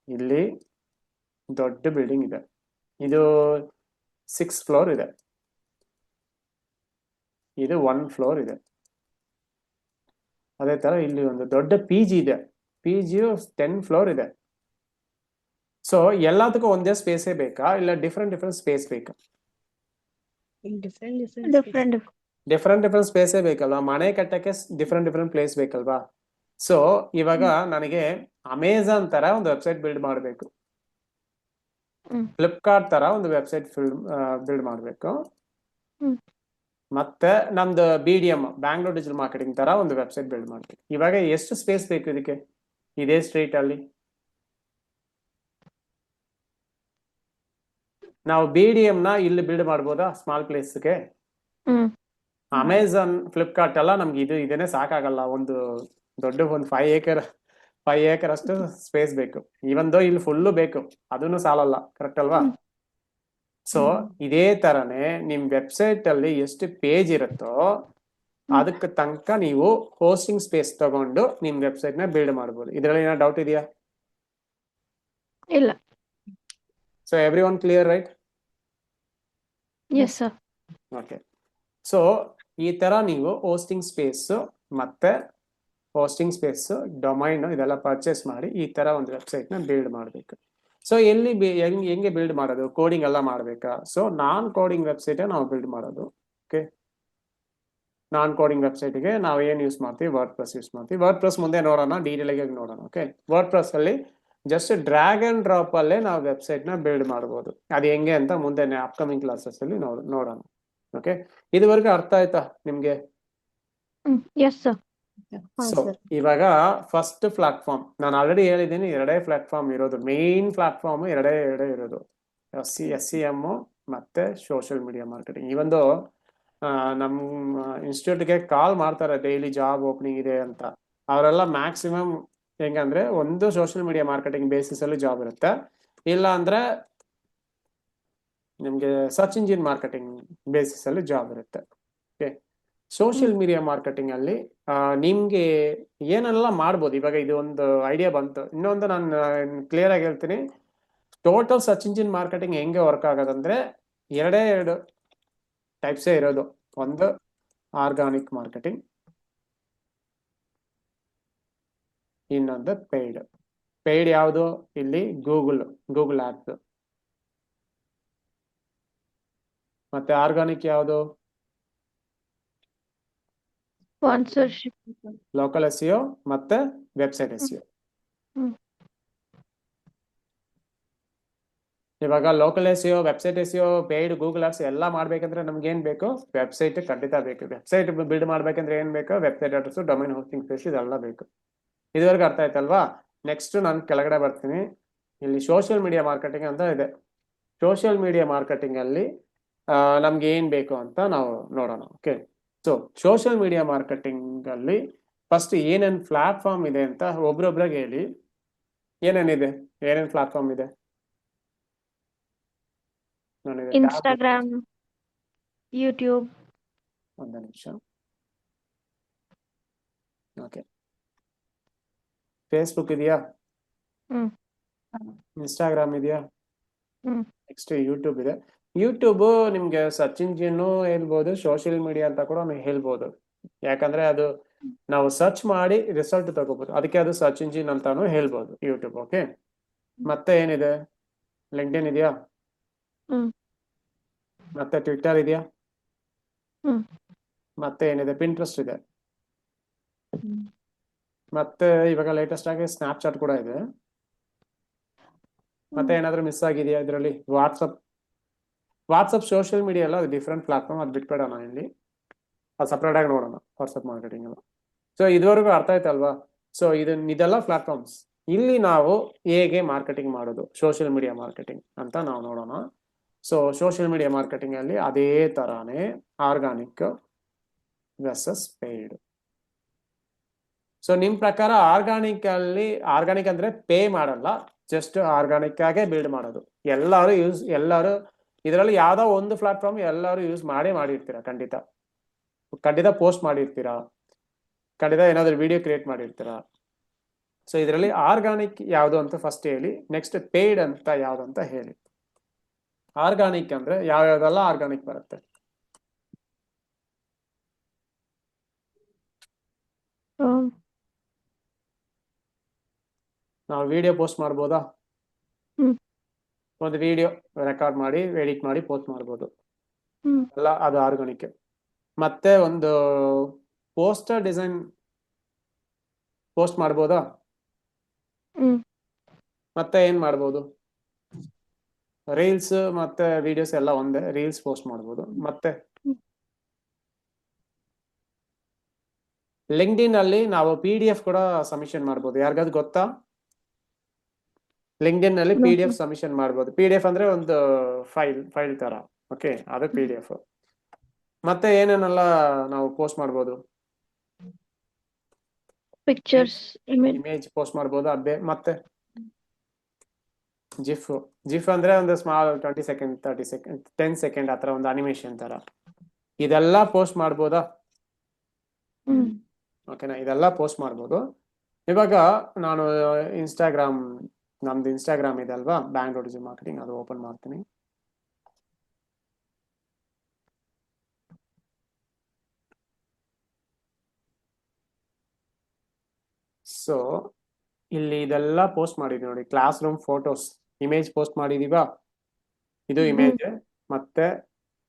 [SPEAKER 1] ಇಲ್ಲಿ ದೊಡ್ಡ ಬಿಲ್ಡಿಂಗ್ ಇದೆ, ಇದು 6 ಫ್ಲೋರ್ ಇದೆ, ಇದು 1 ಫ್ಲೋರ್ ಇದೆ. ಅದೇ ತರ ಇಲ್ಲಿ ಒಂದು ದೊಡ್ಡ ಪಿ ಜಿ ಇದೆ, ಪಿ ಜಿ 10 ಫ್ಲೋರ್ ಇದೆ. ಸೊ ಎಲ್ಲದಕ್ಕೂ ಒಂದೇ ಸ್ಪೇಸೇ ಬೇಕಾ ಇಲ್ಲ ಡಿಫ್ರೆಂಟ್ ಸ್ಪೇಸ್ ಬೇಕಾ?
[SPEAKER 4] ಡಿಫ್ರೆಂಟ್
[SPEAKER 1] ಡಿಫ್ರೆಂಟ್ ಸ್ಪೇಸೇ ಬೇಕಲ್ವಾ? ಮನೆ ಕಟ್ಟಕ್ಕೆ ಡಿಫ್ರೆಂಟ್ ಪ್ಲೇಸ್ ಬೇಕಲ್ವಾ? ಸೊ ಇವಾಗ ನನಗೆ ಅಮೆಜಾನ್ ತರ ಒಂದು ವೆಬ್ಸೈಟ್ ಬಿಲ್ಡ್ ಮಾಡಬೇಕು, ಫ್ಲಿಪ್ಕಾರ್ಟ್ ತರ ಒಂದು ವೆಬ್ಸೈಟ್ ಬಿಲ್ಡ್ ಮಾಡಬೇಕು, ಮತ್ತೆ ನಮ್ದು BDM ಬ್ಯಾಂಗ್ಳೂರ್ ಡಿಜಿಟಲ್ ಮಾರ್ಕೆಟಿಂಗ್ ತರ ಒಂದು ವೆಬ್ಸೈಟ್ ಬಿಲ್ಡ್ ಮಾಡ್ಬೇಕು. ಇವಾಗ ಎಷ್ಟು ಸ್ಪೇಸ್ ಬೇಕು ಇದಕ್ಕೆ? ಇದೇ ಸ್ಟ್ರೀಟ್ ಅಲ್ಲಿ ನಾವು BDM ನ ಇಲ್ಲಿ ಬಿಲ್ಡ್ ಮಾಡ್ಬೋದಾ ಸ್ಮಾಲ್ ಪ್ಲೇಸ್ಗೆ? ಅಮೆಜಾನ್ ಫ್ಲಿಪ್ಕಾರ್ಟ್ ಎಲ್ಲ ನಮ್ಗೆ ಇದೇನೆ ಸಾಕಾಗಲ್ಲ, ಒಂದು ದೊಡ್ಡ ಒಂದು 5 ಏಕರ್ ಅಷ್ಟು ಸ್ಪೇಸ್ ಬೇಕು. ಇವನ್ ದೋ ಇಲ್ಲಿ ಫುಲ್ಲು ಬೇಕು, ಅದನ್ನು ಸಾಲಲ್ಲ, ಕರೆಕ್ಟ್ ಅಲ್ವಾ? ಸೊ ಇದೇ ತರನೇ ನಿಮ್ ವೆಬ್ಸೈಟ್ ಅಲ್ಲಿ ಎಷ್ಟು ಪೇಜ್ ಇರುತ್ತೋ ಅದಕ್ಕೆ ತನಕ ನೀವು ಹೋಸ್ಟಿಂಗ್ ಸ್ಪೇಸ್ ತಗೊಂಡು ನಿಮ್ ವೆಬ್ಸೈಟ್ ನ ಬಿಲ್ಡ್ ಮಾಡ್ಬೋದು. ಇದ್ರಲ್ಲಿ ಏನೋ ಡೌಟ್ ಇದೆಯಾ?
[SPEAKER 4] ಇಲ್ಲ.
[SPEAKER 1] So every one clear, right?
[SPEAKER 4] Yes sir.
[SPEAKER 1] Okay, so ಈ ತರ ನೀವು ಹೋಸ್ಟಿಂಗ್ ಸ್ಪೇಸ್ ಮತ್ತೆ ಹೋಸ್ಟಿಂಗ್ ಸ್ಪೇಸ್ ಡೊಮೈನ್ ಇದೆಲ್ಲ ಪರ್ಚೇಸ್ ಮಾಡಿ ಈ ತರ ಒಂದು ವೆಬ್ಸೈಟ್ ನ ಬಿಲ್ಡ್ ಮಾಡಬೇಕು. ಸೊ ಎಲ್ಲಿ ಹೆಂಗೆ ಬಿಲ್ಡ್ ಮಾಡೋದು? ಕೋಡಿಂಗ್ ಎಲ್ಲ ಮಾಡ್ಬೇಕಾ? ಸೊ ನಾನ್ ಕೋಡಿಂಗ್ ವೆಬ್ಸೈಟ್ ನಾವು ಬಿಲ್ಡ್ ಮಾಡೋದು. ಓಕೆ, ನಾನ್ ಕೋಡಿಂಗ್ ವೆಬ್ಸೈಟ್ಗೆ ನಾವು ಏನು ಯೂಸ್ ಮಾಡ್ತೀವಿ? ವರ್ಡ್ ಪ್ರೆಸ್ ಯೂಸ್ ಮಾಡ್ತೀವಿ. ವರ್ಡ್ ಪ್ರೆಸ್ ಮುಂದೆ ನೋಡೋಣ, ಡೀಟೇಲ್ ಆಗಿ ನೋಡೋಣ. ಓಕೆ, ವರ್ಡ್ ಪ್ರೆಸ್ ಅಲ್ಲಿ ಜಸ್ಟ್ ಡ್ರ್ಯಾಗ್ ಅಂಡ್ ಡ್ರಾಪ್ ಅಲ್ಲೇ ನಾವು ವೆಬ್ಸೈಟ್ ನ ಬಿಲ್ಡ್ ಮಾಡ್ಬೋದು. ಅದು ಹೆಂಗೆ ಅಂತ ಮುಂದೆ ಅಪ್ಕಮಿಂಗ್ ಕ್ಲಾಸಸ್ ಅಲ್ಲಿ ನೋಡೋಣ. ಓಕೆ, ಇದುವರೆಗೂ ಅರ್ಥ ಆಯ್ತಾ ನಿಮ್ಗೆ?
[SPEAKER 4] Yes sir.
[SPEAKER 1] ಸೊ ಇವಾಗ ಫಸ್ಟ್ ಪ್ಲಾಟ್ಫಾರ್ಮ್ ನಾನು ಆಲ್ರೆಡಿ ಹೇಳಿದ್ದೀನಿ, 2 ಪ್ಲಾಟ್ಫಾರ್ಮ್ ಇರೋದು, ಮೇನ್ ಪ್ಲಾಟ್ಫಾರ್ಮ್ 2 ಇರೋದು, SEM ಮತ್ತೆ ಸೋಷಿಯಲ್ ಮೀಡಿಯಾ ಮಾರ್ಕೆಟಿಂಗ್. ಈ ಒಂದು ನಮ್ಮ ಇನ್ಸ್ಟಿಟ್ಯೂಟ್ಗೆ ಕಾಲ್ ಮಾಡ್ತಾರೆ ಡೈಲಿ ಜಾಬ್ ಓಪನಿಂಗ್ ಇದೆ ಅಂತ. ಅವರೆಲ್ಲ ಮ್ಯಾಕ್ಸಿಮಮ್ ಹೆಂಗಂದ್ರೆ ಒಂದು ಸೋಷಿಯಲ್ ಮೀಡಿಯಾ ಮಾರ್ಕೆಟಿಂಗ್ ಬೇಸಿಸ್ ಅಲ್ಲಿ ಜಾಬ್ ಇರುತ್ತೆ, ಇಲ್ಲ ಅಂದ್ರೆ ನಿಮ್ಗೆ ಸರ್ಚ್ ಇಂಜಿನ್ ಮಾರ್ಕೆಟಿಂಗ್ ಬೇಸಿಸ್ ಅಲ್ಲಿ ಜಾಬ್ ಇರುತ್ತೆ. ಓಕೆ, ಸೋಷಿಯಲ್ ಮೀಡಿಯಾ ಮಾರ್ಕೆಟಿಂಗ್ ಅಲ್ಲಿ ನಿಮ್ಗೆ ಏನೆಲ್ಲ ಮಾಡ್ಬೋದು? ಇವಾಗ ಇದು ಒಂದು ಐಡಿಯಾ ಬಂತು. ಇನ್ನೊಂದು ನಾನು ಕ್ಲಿಯರ್ ಆಗಿ ಹೇಳ್ತೀನಿ, ಟೋಟಲ್ ಸರ್ಚ್ ಇಂಜಿನ್ ಮಾರ್ಕೆಟಿಂಗ್ ಹೆಂಗೆ ವರ್ಕ್ ಆಗೋದಂದ್ರೆ 2 ಟೈಪ್ಸೇ ಇರೋದು. ಒಂದು ಆರ್ಗಾನಿಕ್ ಮಾರ್ಕೆಟಿಂಗ್, ಇನ್ನೊಂದು ಪೇಯ್ಡ್ ಯಾವುದು? ಇಲ್ಲಿ ಗೂಗಲ್ ಆ್ಯಪ್. ಮತ್ತೆ ಆರ್ಗಾನಿಕ್ ಯಾವುದು?
[SPEAKER 4] ಸ್ಪಾನ್ಸರ್ಶಿಪ್.
[SPEAKER 1] ಲೋಕಲ್ SEO ಮತ್ತೆ ವೆಬ್ಸೈಟ್ SEO. ಇವಾಗ local SEO, website SEO, paid Google ads ಎಲ್ಲ ಮಾಡ್ಬೇಕಂದ್ರೆ ನಮ್ಗೆ ಏನ್ ಬೇಕು? ವೆಬ್ಸೈಟ್ ಖಂಡಿತ ಬೇಕು. ವೆಬ್ಸೈಟ್ ಬಿಲ್ಡ್ ಮಾಡ್ಬೇಕಂದ್ರೆ ಏನ್ ಬೇಕು? Website address, domain hosting space ಇದೆಲ್ಲ ಬೇಕು. ಇದುವರೆಗೂ ಅರ್ಥ ಆಯ್ತಲ್ವಾ? ನೆಕ್ಸ್ಟ್ ನಾನು ಕೆಳಗಡೆ ಬರ್ತೀನಿ. ಇಲ್ಲಿ ಸೋಷಿಯಲ್ ಮೀಡಿಯಾ ಮಾರ್ಕೆಟಿಂಗ್ ಅಂತ ಇದೆ. ಸೋಷಿಯಲ್ ಮೀಡಿಯಾ ಮಾರ್ಕೆಟಿಂಗ್ ಅಲ್ಲಿ ನಮ್ಗೆ ಏನ್ ಬೇಕು ಅಂತ ನಾವು ನೋಡೋಣ. Okay, so social media marketing ಅಲ್ಲಿ ಫಸ್ಟ್ ಏನೇನ್ ಪ್ಲಾಟ್ಫಾರ್ಮ್ ಇದೆ ಅಂತ ಒಬ್ರೊಬ್ರಾಗ ಹೇಳಿ. ಏನೇನ್ ಪ್ಲಾಟ್ಫಾರ್ಮ್ ಇದೆ?
[SPEAKER 4] Instagram, YouTube.
[SPEAKER 1] ಒಂದು ನಿಮಿಷ. ಓಕೆ, ಫೇಸ್ಬುಕ್ ಇದೆಯಾ? ಇನ್ಸ್ಟಾಗ್ರಾಮ್ ಇದೆಯಾ? ನೆಕ್ಸ್ಟ್ ಯೂಟ್ಯೂಬ್ ಇದೆ. ಯೂಟ್ಯೂಬ್ ನಿಮ್ಗೆ ಸರ್ಚ್ ಇಂಜಿನ್ ಹೇಳ್ಬೋದು, ಸೋಷಿಯಲ್ ಮೀಡಿಯಾ ಅಂತ ಕೂಡ ಹೇಳ್ಬೋದು. ಯಾಕಂದ್ರೆ ಅದು ನಾವು ಸರ್ಚ್ ಮಾಡಿ ರಿಸಲ್ಟ್ ತಗೋಬಹುದು, ಅದಕ್ಕೆ ಅದು ಸರ್ಚ್ ಇಂಜಿನ್ ಅಂತಾನು ಹೇಳ್ಬೋದು ಯೂಟ್ಯೂಬ್. ಓಕೆ, ಮತ್ತೆ ಏನಿದೆ? ಲಿಂಕ್ಡ್ಇನ್ ಇದೆಯಾ?
[SPEAKER 4] ಹ್ಮ್.
[SPEAKER 1] ಮತ್ತೆ ಟ್ವಿಟ್ಟರ್ ಇದೆಯಾ?
[SPEAKER 4] ಹ್ಮ್.
[SPEAKER 1] ಮತ್ತೆ ಏನಿದೆ? ಪಿಂಟ್ರೆಸ್ಟ್ ಇದೆ.
[SPEAKER 2] ಹ್ಮ್.
[SPEAKER 1] ಮತ್ತೆ ಇವಾಗ ಲೇಟೆಸ್ಟ್ ಆಗಿ ಸ್ನ್ಯಾಪ್ಚಾಟ್ ಕೂಡ ಇದೆ. ಮತ್ತೆ ಏನಾದರೂ ಮಿಸ್ ಆಗಿದೆಯಾ ಇದರಲ್ಲಿ? ವಾಟ್ಸಪ್ ಸೋಷಿಯಲ್ ಮೀಡಿಯಾ ಎಲ್ಲ ಅದು ಡಿಫ್ರೆಂಟ್ ಪ್ಲಾಟ್ಫಾರ್ಮ್, ಅದು ಬಿಟ್ಬೇಡೋಣ ಇಲ್ಲಿ, ಅದು ಸಪ್ರೇಟ್ ಆಗಿ ನೋಡೋಣ. ವಾಟ್ಸಪ್ ಮಾರ್ಕೆಟಿಂಗ್ ಎಲ್ಲ. ಸೊ ಇದುವರೆಗೂ ಅರ್ಥ ಆಯ್ತಲ್ವಾ? ಸೊ ಇದೆಲ್ಲ ಪ್ಲಾಟ್ಫಾರ್ಮ್ಸ್. ಇಲ್ಲಿ ನಾವು ಹೇಗೆ ಮಾರ್ಕೆಟಿಂಗ್ ಮಾಡೋದು, ಸೋಷಿಯಲ್ ಮೀಡಿಯಾ ಮಾರ್ಕೆಟಿಂಗ್ ಅಂತ ನಾವು ನೋಡೋಣ. ಸೊ ಸೋಷಿಯಲ್ ಮೀಡಿಯಾ ಮಾರ್ಕೆಟಿಂಗ್ ಅಲ್ಲಿ ಅದೇ ತರಾನೇ ಆರ್ಗಾನಿಕ್ ವರ್ಸಸ್ ಪೇಯ್ಡ್. ಸೊ ನಿಮ್ ಪ್ರಕಾರ ಆರ್ಗಾನಿಕ್ ಅಂದ್ರೆ ಪೇ ಮಾಡಲ್ಲ, ಜಸ್ಟ್ ಆರ್ಗಾನಿಕ್ ಆಗೇ ಬಿಲ್ಡ್ ಮಾಡೋದು. ಎಲ್ಲರೂ ಇದರಲ್ಲಿ ಯಾವ್ದೋ ಒಂದು ಪ್ಲಾಟ್ಫಾರ್ಮ್ ಎಲ್ಲರೂ ಯೂಸ್ ಮಾಡಿರ್ತೀರಾ, ಖಂಡಿತ ಪೋಸ್ಟ್ ಮಾಡಿರ್ತೀರಾ, ಖಂಡಿತ ಏನಾದ್ರು ವಿಡಿಯೋ ಕ್ರಿಯೇಟ್ ಮಾಡಿರ್ತೀರಾ. ಸೊ ಇದರಲ್ಲಿ ಆರ್ಗಾನಿಕ್ ಯಾವುದು ಅಂತ ಫಸ್ಟ್ ಹೇಳಿ, ನೆಕ್ಸ್ಟ್ ಪೇಯ್ಡ್ ಅಂತ ಯಾವ್ದು ಅಂತ ಹೇಳಿ. ಆರ್ಗಾನಿಕ್ ಅಂದ್ರೆ ಯಾವ್ಯಾವ್ದೆಲ್ಲ ಆರ್ಗಾನಿಕ್ ಬರುತ್ತೆ? ನಾವು ವಿಡಿಯೋ ಪೋಸ್ಟ್ ಮಾಡ್ಬೋದಾ? ಒಂದು ವಿಡಿಯೋ ರೆಕಾರ್ಡ್ ಮಾಡಿ ಎಡಿಟ್ ಮಾಡಿ ಪೋಸ್ಟ್ ಮಾಡ್ಬೋದು, ಅಲ್ಲ ಅದು ಆರ್ಗಾನಿಕ್. ಮತ್ತೆ ಒಂದು ಪೋಸ್ಟರ್ ಡಿಸೈನ್ ಪೋಸ್ಟ್ ಮಾಡ್ಬೋದಾ? ಮತ್ತೆ ಏನ್ ಮಾಡ್ಬೋದು? ರೀಲ್ಸ್ ಮತ್ತೆ ವಿಡಿಯೋಸ್ ಎಲ್ಲ ಒಂದೇ, ರೀಲ್ಸ್ ಪೋಸ್ಟ್ ಮಾಡ್ಬೋದು. ಮತ್ತೆ ಲಿಂಕ್ಡ್ಇನ್ ಅಲ್ಲಿ ನಾವು PDF ಕೂಡ ಸಬ್ಮಿಷನ್ ಮಾಡ್ಬೋದು. ಯಾರಿಗಾದ್ರು ಗೊತ್ತಾ? ಲಿಂಕ್ಡ್ಇನ್ ಅಲ್ಲಿ PDF ಸಬ್ಮಿಷನ್ ಮಾಡ್ಬೋದು. PDF ಅಂದ್ರೆ ಒಂದು ಫೈಲ್ ತರ, ಓಕೆ, ಅದು PDF. ಮತ್ತೆ ಏನೇನೆಲ್ಲ ನಾವು ಪೋಸ್ಟ್ ಮಾಡ್ಬೋದು?
[SPEAKER 4] ಪಿಕ್ಚರ್ಸ್,
[SPEAKER 1] ಇಮೇಜ್ ಪೋಸ್ಟ್ ಮಾಡ್ಬೋದು. ಮತ್ತೆ ಜಿಫ್ ಅಂದ್ರೆ ಒಂದು ಸ್ಮಾಲ್ 20 ಸೆಕೆಂಡ್ 30 ಸೆಕೆಂಡ್ 10 ಸೆಕೆಂಡ್ ಆತರ ಒಂದು ಅನಿಮೇಷನ್ ತರ, ಇದೆಲ್ಲ ಪೋಸ್ಟ್ ಮಾಡ್ಬೋದಾ? ಓಕೆನಾ, ಇದೆಲ್ಲ ಪೋಸ್ಟ್ ಮಾಡ್ಬೋದು. ಇವಾಗ ನಾನು ನಮ್ದು ಇನ್ಸ್ಟಾಗ್ರಾಮ್ ಇದೆ ಅಲ್ವಾ, ಬ್ಯಾಂಗ್ಳೂರ್ ಡಿಜಿಟಲ್ ಮಾರ್ಕೆಟಿಂಗ್, ಅದು ಓಪನ್ ಮಾಡ್ತೀನಿ. ಸೊ ಇಲ್ಲಿ ಇದೆಲ್ಲ ಪೋಸ್ಟ್ ಮಾಡಿದ್ವಿ ನೋಡಿ, class room photos, image post ಮಾಡಿದೀವಾ? ಇದು ಇಮೇಜ್. ಮತ್ತೆ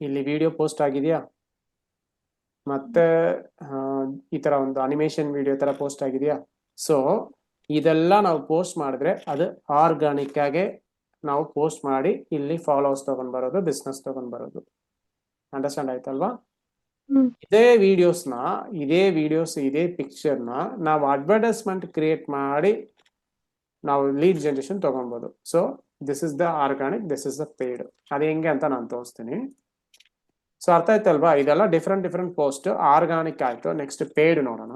[SPEAKER 1] ಇಲ್ಲಿ ವಿಡಿಯೋ ಪೋಸ್ಟ್ ಆಗಿದೆಯಾ? ಮತ್ತೆ ಈ ತರ ಒಂದು ಅನಿಮೇಷನ್ ವಿಡಿಯೋ ತರ ಪೋಸ್ಟ್ ಆಗಿದೆಯಾ? ಸೊ ಇದೆಲ್ಲ ನಾವು ಪೋಸ್ಟ್ ಮಾಡಿದ್ರೆ ಅದು ಆರ್ಗಾನಿಕ್ ಆಗಿ ನಾವು ಪೋಸ್ಟ್ ಮಾಡಿ ಇಲ್ಲಿ ಫಾಲೋವರ್ಸ್ ತಗೊಂಡ್ ಬರೋದು, ಬಿಸ್ನೆಸ್ ತಗೊಂಡ್ ಬರೋದು. ಅಂಡರ್ಸ್ಟ್ಯಾಂಡ್ ಆಯ್ತಲ್ವಾ? ಇದೇ ವಿಡಿಯೋಸ್ ಇದೇ ಪಿಕ್ಚರ್ನ ನಾವು ಅಡ್ವರ್ಟೈಸ್ಮೆಂಟ್ ಕ್ರಿಯೇಟ್ ಮಾಡಿ ನಾವು ಲೀಡ್ ಜನರೇಷನ್ ತಗೊಳ್ಬೋದು. So this is the organic, this is the paid. ಅದು ಹೆಂಗೆ ಅಂತ ನಾನು ತೋರಿಸ್ತೀನಿ. ಸೊ ಅರ್ಥ ಆಯ್ತಲ್ವಾ? ಇದೆಲ್ಲ ಡಿಫ್ರೆಂಟ್ ಪೋಸ್ಟ್. ಆರ್ಗಾನಿಕ್ ಆಯ್ತು, ನೆಕ್ಸ್ಟ್ ಪೇಯ್ಡ್ ನೋಡೋಣ.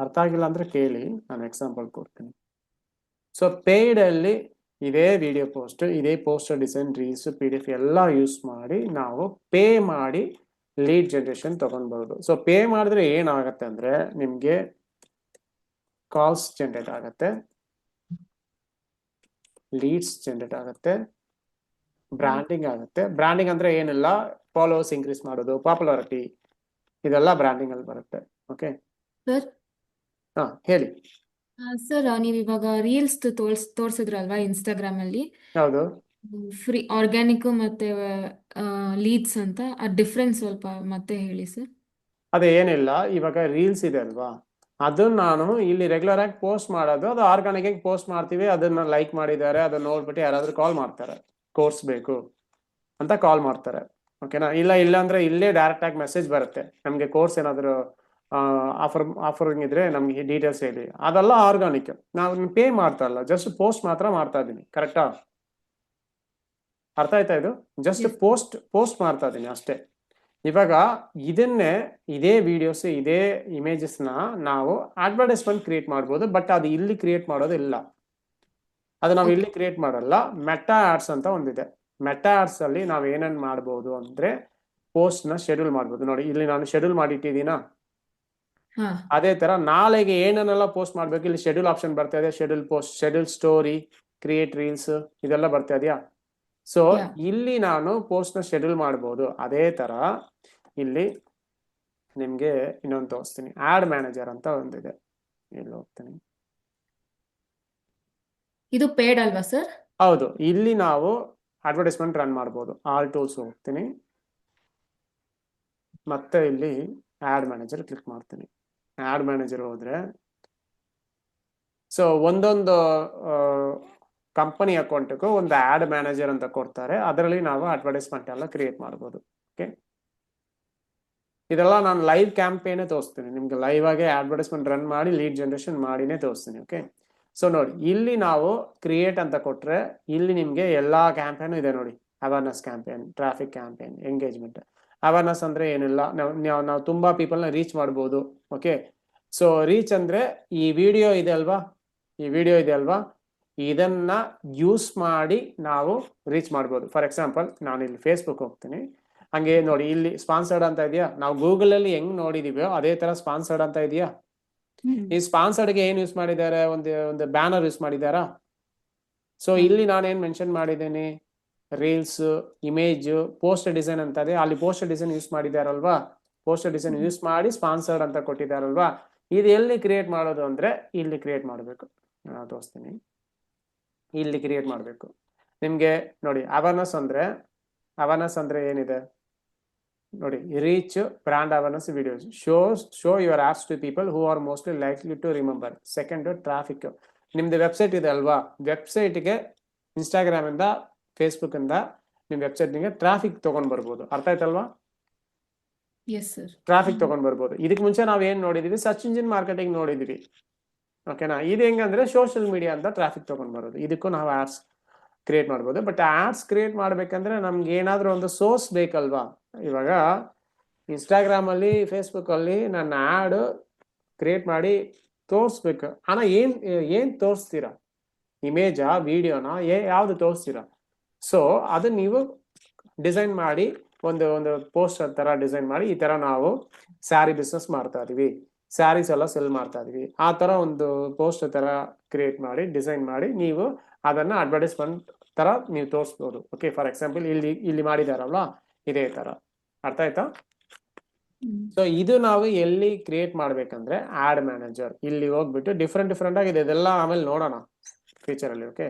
[SPEAKER 1] ಅರ್ಥ ಆಗಿಲ್ಲ ಅಂದ್ರೆ ಕೇಳಿ, ನಾನು ಎಕ್ಸಾಂಪಲ್ ಕೊಡ್ತೀನಿ. ಸೊ ಪೇಯ್ಡ್ ಅಲ್ಲಿ ಇದೇ ವಿಡಿಯೋ ಪೋಸ್ಟ್, ಇದೇ ಪೋಸ್ಟರ್ ಡಿಸೈನ್, ರೀಲ್ಸ್, PDF ಎಲ್ಲ ಯೂಸ್ ಮಾಡಿ ನಾವು ಪೇ ಮಾಡಿ ಲೀಡ್ ಜನರೇಷನ್ ತಗೊಳ್ಬಹುದು. ಸೊ ಪೇ ಮಾಡಿದ್ರೆ ಏನಾಗತ್ತೆ ಅಂದ್ರೆ ನಿಮ್ಗೆ ಕಾಲ್ಸ್ ಜನರೇಟ್ ಆಗತ್ತೆ, ಲೀಡ್ಸ್ ಜನರೇಟ್ ಆಗತ್ತೆ, ಬ್ರ್ಯಾಂಡಿಂಗ್ ಆಗುತ್ತೆ. ಬ್ರ್ಯಾಂಡಿಂಗ್ ಅಂದ್ರೆ ಏನಿಲ್ಲ, ಫಾಲೋವರ್ಸ್ ಇನ್ಕ್ರೀಸ್ ಮಾಡೋದು, ಪಾಪ್ಯುಲಾರಿಟಿ, ಇದೆಲ್ಲ ಬ್ರ್ಯಾಂಡಿಂಗ್ ಅಲ್ಲಿ ಬರುತ್ತೆ. ಓಕೆ
[SPEAKER 2] ಸರ್,
[SPEAKER 1] ಹೇಳಿ.
[SPEAKER 2] ಸರ್ ನೀವು ಇವಾಗ ರೀಲ್ಸ್ ತೋರಿಸಿದ್ರಲ್ವಾ ಇನ್ಸ್ಟಾಗ್ರಾಮ್ ಅಲ್ಲಿ,
[SPEAKER 1] ಹೌದು.
[SPEAKER 2] ಫ್ರೀ ಆರ್ಗ್ಯಾನಿಕ್ ಮತ್ತೆ ಲೀಡ್ಸ್ ಅಂತ, ಆ ಡಿಫ್ರೆನ್ಸ್ ಸ್ವಲ್ಪ ಮತ್ತೆ ಹೇಳಿ ಸರ್.
[SPEAKER 1] ಅದೇ ಏನಿಲ್ಲ, ಇವಾಗ ರೀಲ್ಸ್ ಇದೆ ಅಲ್ವಾ, ಅದನ್ನ ನಾನು ಇಲ್ಲಿ ರೆಗ್ಯುಲರ್ ಆಗಿ ಪೋಸ್ಟ್ ಮಾಡೋದು, ಅದು ಆರ್ಗಾನಿಕ್ ಆಗಿ ಪೋಸ್ಟ್ ಮಾಡ್ತೀವಿ. ಅದನ್ನ ಲೈಕ್ ಮಾಡಿದ್ದಾರೆ, ಅದನ್ನ ನೋಡ್ಬಿಟ್ಟು ಯಾರಾದ್ರೂ ಕಾಲ್ ಮಾಡ್ತಾರೆ, ಕೋರ್ಸ್ ಬೇಕು ಅಂತ ಕಾಲ್ ಮಾಡ್ತಾರೆ. ಓಕೆನಾ? ಇಲ್ಲ ಅಂದ್ರೆ ಇಲ್ಲೇ ಡೈರೆಕ್ಟ್ ಆಗಿ ಮೆಸೇಜ್ ಬರುತ್ತೆ, ನಮ್ಗೆ ಕೋರ್ಸ್ ಏನಾದ್ರು ಆಫರ್ ಇದ್ರೆ ನಮ್ಗೆ ಡೀಟೇಲ್ಸ್ ಹೇಳಿ. ಅದೆಲ್ಲ ಆರ್ಗಾನಿಕ್. ನಾವು ಪೇ ಮಾಡ್ತಾ ಇಲ್ಲ, ಜಸ್ಟ್ ಪೋಸ್ಟ್ ಮಾತ್ರ ಮಾಡ್ತಾ ಇದ್ದೀನಿ. ಕರೆಕ್ಟಾ? ಅರ್ಥ ಆಯ್ತಾ? ಇದು ಜಸ್ಟ್ ಪೋಸ್ಟ್ ಮಾಡ್ತಾ ಇದ್ದೀನಿ ಅಷ್ಟೇ. ಇವಾಗ ಇದೇ ವಿಡಿಯೋಸ್, ಇದೇ ಇಮೇಜಸ್ನ ನಾವು ಅಡ್ವರ್ಟೈಸ್ಮೆಂಟ್ ಕ್ರಿಯೇಟ್ ಮಾಡ್ಬೋದು, ಬಟ್ ಅದು ಇಲ್ಲಿ ಕ್ರಿಯೇಟ್ ಮಾಡೋದು ಇಲ್ಲ. ಅದು ನಾವು ಇಲ್ಲಿ ಕ್ರಿಯೇಟ್ ಮಾಡಲ್ಲ. ಮೆಟಾ ಆಡ್ಸ್ ಅಂತ ಒಂದಿದೆ. ಮೆಟಾ ಆಡ್ಸ್ ಅಲ್ಲಿ ನಾವು ಏನೇನು ಮಾಡ್ಬೋದು ಅಂದ್ರೆ ಪೋಸ್ಟ್ ನ ಶೆಡ್ಯೂಲ್ ಮಾಡ್ಬೋದು. ನೋಡಿ, ಇಲ್ಲಿ ನಾನು ಶೆಡ್ಯೂಲ್ ಮಾಡಿಟ್ಟಿದ್ದೀನಾ, ಅದೇ ತರ ನಾಳೆಗೆ ಏನನ್ನೆಲ್ಲ ಪೋಸ್ಟ್ ಮಾಡ್ಬೇಕು, ಇಲ್ಲಿ ಶೆಡ್ಯೂಲ್ ಆಪ್ಷನ್ ಬರ್ತಾ ಇದೆ. Schedule post, schedule story, create reels, ಇದೆಲ್ಲ ಬರ್ತಾ ಇದೆಯಾ? ಸೊ ಇಲ್ಲಿ ನಾನು ಪೋಸ್ಟ್ ನ ಶೆಡ್ಯೂಲ್ ಮಾಡ್ಬೋದು. ಅದೇ ತರ ಇಲ್ಲಿ ನಿಮ್ಗೆ ಇನ್ನೊಂದು ತೋರಿಸ್ತೀನಿ. ಆಡ್ ಮ್ಯಾನೇಜರ್ ಅಂತ ಒಂದಿದೆ, ಇಲ್ಲಿ ಹೋಗ್ತೀನಿ.
[SPEAKER 2] ಇದು ಪೇಡ್ ಅಲ್ವಾ ಸರ್?
[SPEAKER 1] ಹೌದು, ಇಲ್ಲಿ ನಾವು ಅಡ್ವರ್ಟೈಸ್ಮೆಂಟ್ ರನ್ ಮಾಡ್ಬೋದು. ಆಲ್ ಟೂಲ್ಸ್ ಹೋಗ್ತೀನಿ, ಮತ್ತೆ ಇಲ್ಲಿ ಆಡ್ ಮ್ಯಾನೇಜರ್ ಕ್ಲಿಕ್ ಮಾಡ್ತೀನಿ. ಆಡ್ ಮ್ಯಾನೇಜರ್ ಹೋದ್ರೆ ಸೊ ಒಂದೊಂದು ಕಂಪನಿ ಅಕೌಂಟ್ಗೂ ಒಂದು ಆಡ್ ಮ್ಯಾನೇಜರ್ ಅಂತ ಕೊಡ್ತಾರೆ. ಅದರಲ್ಲಿ ನಾವು ಅಡ್ವರ್ಟೈಸ್ಮೆಂಟ್ ಎಲ್ಲ ಕ್ರಿಯೇಟ್ ಮಾಡ್ಬೋದು. ಓಕೆ, ಇದೆಲ್ಲ ನಾನು ಲೈವ್ ಕ್ಯಾಂಪೇನೇ ತೋರಿಸ್ತೀನಿ ನಿಮ್ಗೆ. ಲೈವ್ ಆಗಿ ಅಡ್ವರ್ಟೈಸ್ಮೆಂಟ್ ರನ್ ಮಾಡಿ ಲೀಡ್ ಜನರೇಷನ್ ಮಾಡಿನೇ ತೋರಿಸ್ತೀನಿ. ಓಕೆ, ಸೊ ನೋಡಿ ಇಲ್ಲಿ ನಾವು ಕ್ರಿಯೇಟ್ ಅಂತ ಕೊಟ್ರೆ ಇಲ್ಲಿ ನಿಮ್ಗೆ ಎಲ್ಲಾ ಕ್ಯಾಂಪೇನು ಇದೆ ನೋಡಿ. Awareness campaign, traffic campaign, engagement. Awareness ಅಂದ್ರೆ ಏನಿಲ್ಲ, ನಾವು ತುಂಬಾ ಪೀಪಲ್ನ ರೀಚ್ ಮಾಡ್ಬೋದು. ಓಕೆ, ಸೊ ರೀಚ್ ಅಂದ್ರೆ ಈ ವಿಡಿಯೋ ಇದೆ ಅಲ್ವಾ, ಈ ವಿಡಿಯೋ ಇದೆ ಅಲ್ವಾ, ಇದನ್ನ ಯೂಸ್ ಮಾಡಿ ನಾವು ರೀಚ್ ಮಾಡ್ಬೋದು. ಫಾರ್ ಎಕ್ಸಾಂಪಲ್ ನಾನು ಇಲ್ಲಿ ಫೇಸ್ಬುಕ್ ಹೋಗ್ತೀನಿ, ಹಂಗೆ ನೋಡಿ ಇಲ್ಲಿ ಸ್ಪಾನ್ಸರ್ಡ್ ಅಂತ ಇದೆಯಾ, ನಾವು ಗೂಗಲ್ ಅಲ್ಲಿ ಹೆಂಗ್ ನೋಡಿದೀವೋ ಅದೇ ತರ ಸ್ಪಾನ್ಸರ್ಡ್ ಅಂತ ಇದೆಯಾ. ಈ ಸ್ಪಾನ್ಸರ್ಡ್ಗೆ ಏನ್ ಯೂಸ್ ಮಾಡಿದ್ದಾರೆ, ಒಂದು ಬ್ಯಾನರ್ ಯೂಸ್ ಮಾಡಿದಾರಾ. ಸೊ ಇಲ್ಲಿ ನಾನೇನ್ ಮೆನ್ಷನ್ ಮಾಡಿದ್ದೀನಿ, ರೀಲ್ಸ್, ಇಮೇಜ್, ಪೋಸ್ಟರ್ ಡಿಸೈನ್ ಅಂತ ಇದೆ, ಅಲ್ಲಿ ಪೋಸ್ಟರ್ ಡಿಸೈನ್ ಯೂಸ್ ಮಾಡಿದಾರಲ್ವಾ. ಪೋಸ್ಟರ್ ಡಿಸೈನ್ ಯೂಸ್ ಮಾಡಿ ಸ್ಪಾನ್ಸರ್ಡ್ ಅಂತ ಕೊಟ್ಟಿದ್ದಾರಲ್ವಾ. ಇದು ಎಲ್ಲಿ ಕ್ರಿಯೇಟ್ ಮಾಡೋದು ಅಂದ್ರೆ ಇಲ್ಲಿ ಕ್ರಿಯೇಟ್ ಮಾಡಬೇಕು. ನಾನು ತೋರಿಸ್ತೀನಿ, ಇಲ್ಲಿ ಕ್ರಿಯೇಟ್ ಮಾಡಬೇಕು. ನಿಮ್ಗೆ ನೋಡಿ ಅವೇರ್ನೆಸ್ ಅಂದ್ರೆ ಏನಿದೆ ನೋಡಿ, reach, brand awareness, videos, show your apps to people who are mostly likely to remember. Second traffic, ನಿಮ್ದು ವೆಬ್ಸೈಟ್ ಇದೆ ಅಲ್ವಾ, ವೆಬ್ಸೈಟ್ಗೆ ಇನ್ಸ್ಟಾಗ್ರಾಮ್ ಇಂದ, ಫೇಸ್ಬುಕ್ ಇಂದ ನಿಮ್ ವೆಬ್ಸೈಟ್ಗೆ ಟ್ರಾಫಿಕ್ ತಗೊಂಡ್ ಬರ್ಬೋದು. ಅರ್ಥ ಆಯ್ತಲ್ವಾ?
[SPEAKER 2] Yes sir.
[SPEAKER 1] ಟ್ರಾಫಿಕ್ ತಗೊಂಡ್ ಬರ್ಬೋದು. ಇದಕ್ಕೆ ಮುಂಚೆ ನಾವ್ ಏನ್ ನೋಡಿದೀವಿ, ಸರ್ಚ್ ಇಂಜಿನ್ ಮಾರ್ಕೆಟಿಂಗ್ ನೋಡಿದೀವಿ. ಓಕೆನಾ, ಇದು ಹೆಂಗಂದ್ರೆ ಸೋಷಿಯಲ್ ಮೀಡಿಯಾ ಅಂತ ಟ್ರಾಫಿಕ್ ತಗೊಂಡ್ ಬರೋದು. ಇದಕ್ಕೂ ನಾವು ಆಡ್ಸ್ ಕ್ರಿಯೇಟ್ ಮಾಡ್ಬೋದು. ಬಟ್ ಆಡ್ಸ್ ಕ್ರಿಯೇಟ್ ಮಾಡ್ಬೇಕಂದ್ರೆ ನಮ್ಗೆ ಏನಾದ್ರೂ ಒಂದು ಸೋರ್ಸ್ ಬೇಕಲ್ವಾ. ಇವಾಗ ಇನ್ಸ್ಟಾಗ್ರಾಮ್ ಅಲ್ಲಿ, ಫೇಸ್ಬುಕ್ ಅಲ್ಲಿ ನನ್ನ ಆಡ್ ಕ್ರಿಯೇಟ್ ಮಾಡಿ ತೋರಿಸ್ಬೇಕು. ಆனா ಏನ್ ತೋರಿಸ್ತೀರಾ, ಇಮೇಜಾ, ವಿಡಿಯೋನಾ, ಯಾವ್ದು ತೋರಿಸ್ತೀರಾ. ಸೊ ಅದು ನೀವು ಡಿಸೈನ್ ಮಾಡಿ ಒಂದು ಪೋಸ್ಟರ್ ತರ ಡಿಸೈನ್ ಮಾಡಿ, ಈ ತರ ನಾವು ಸ್ಯಾರಿ ಬಿಸ್ನೆಸ್ ಮಾಡ್ತಾ ಇದೀವಿ, ಸ್ಯಾರೀಸ್ ಎಲ್ಲ ಸೆಲ್ ಮಾಡ್ತಾ ಇದೀವಿ, ಆ ತರ ಒಂದು ಪೋಸ್ಟರ್ ತರ ಕ್ರಿಯೇಟ್ ಮಾಡಿ ಡಿಸೈನ್ ಮಾಡಿ ನೀವು ಅದನ್ನ ಅಡ್ವರ್ಟೈಸ್ಮೆಂಟ್ ತರ ನೀವು ತೋರಿಸ್ಬೋದು. ಓಕೆ, ಫಾರ್ ಎಕ್ಸಾಂಪಲ್ ಇಲ್ಲಿ ಮಾಡಿದಾರಲ್ವಾ, ಇದೇ ತರ. ಅರ್ಥ ಆಯ್ತಾ? ಸೊ ಇದು ನಾವು ಎಲ್ಲಿ ಕ್ರಿಯೇಟ್ ಮಾಡ್ಬೇಕಂದ್ರೆ ಆಡ್ ಮ್ಯಾನೇಜರ್. ಇಲ್ಲಿ ಹೋಗ್ಬಿಟ್ಟು ಡಿಫ್ರೆಂಟ್ ಆಗಿದೆ, ಇದೆಲ್ಲ ಆಮೇಲೆ ನೋಡೋಣ ಫ್ಯೂಚರ್ ಅಲ್ಲಿ. ಓಕೆ,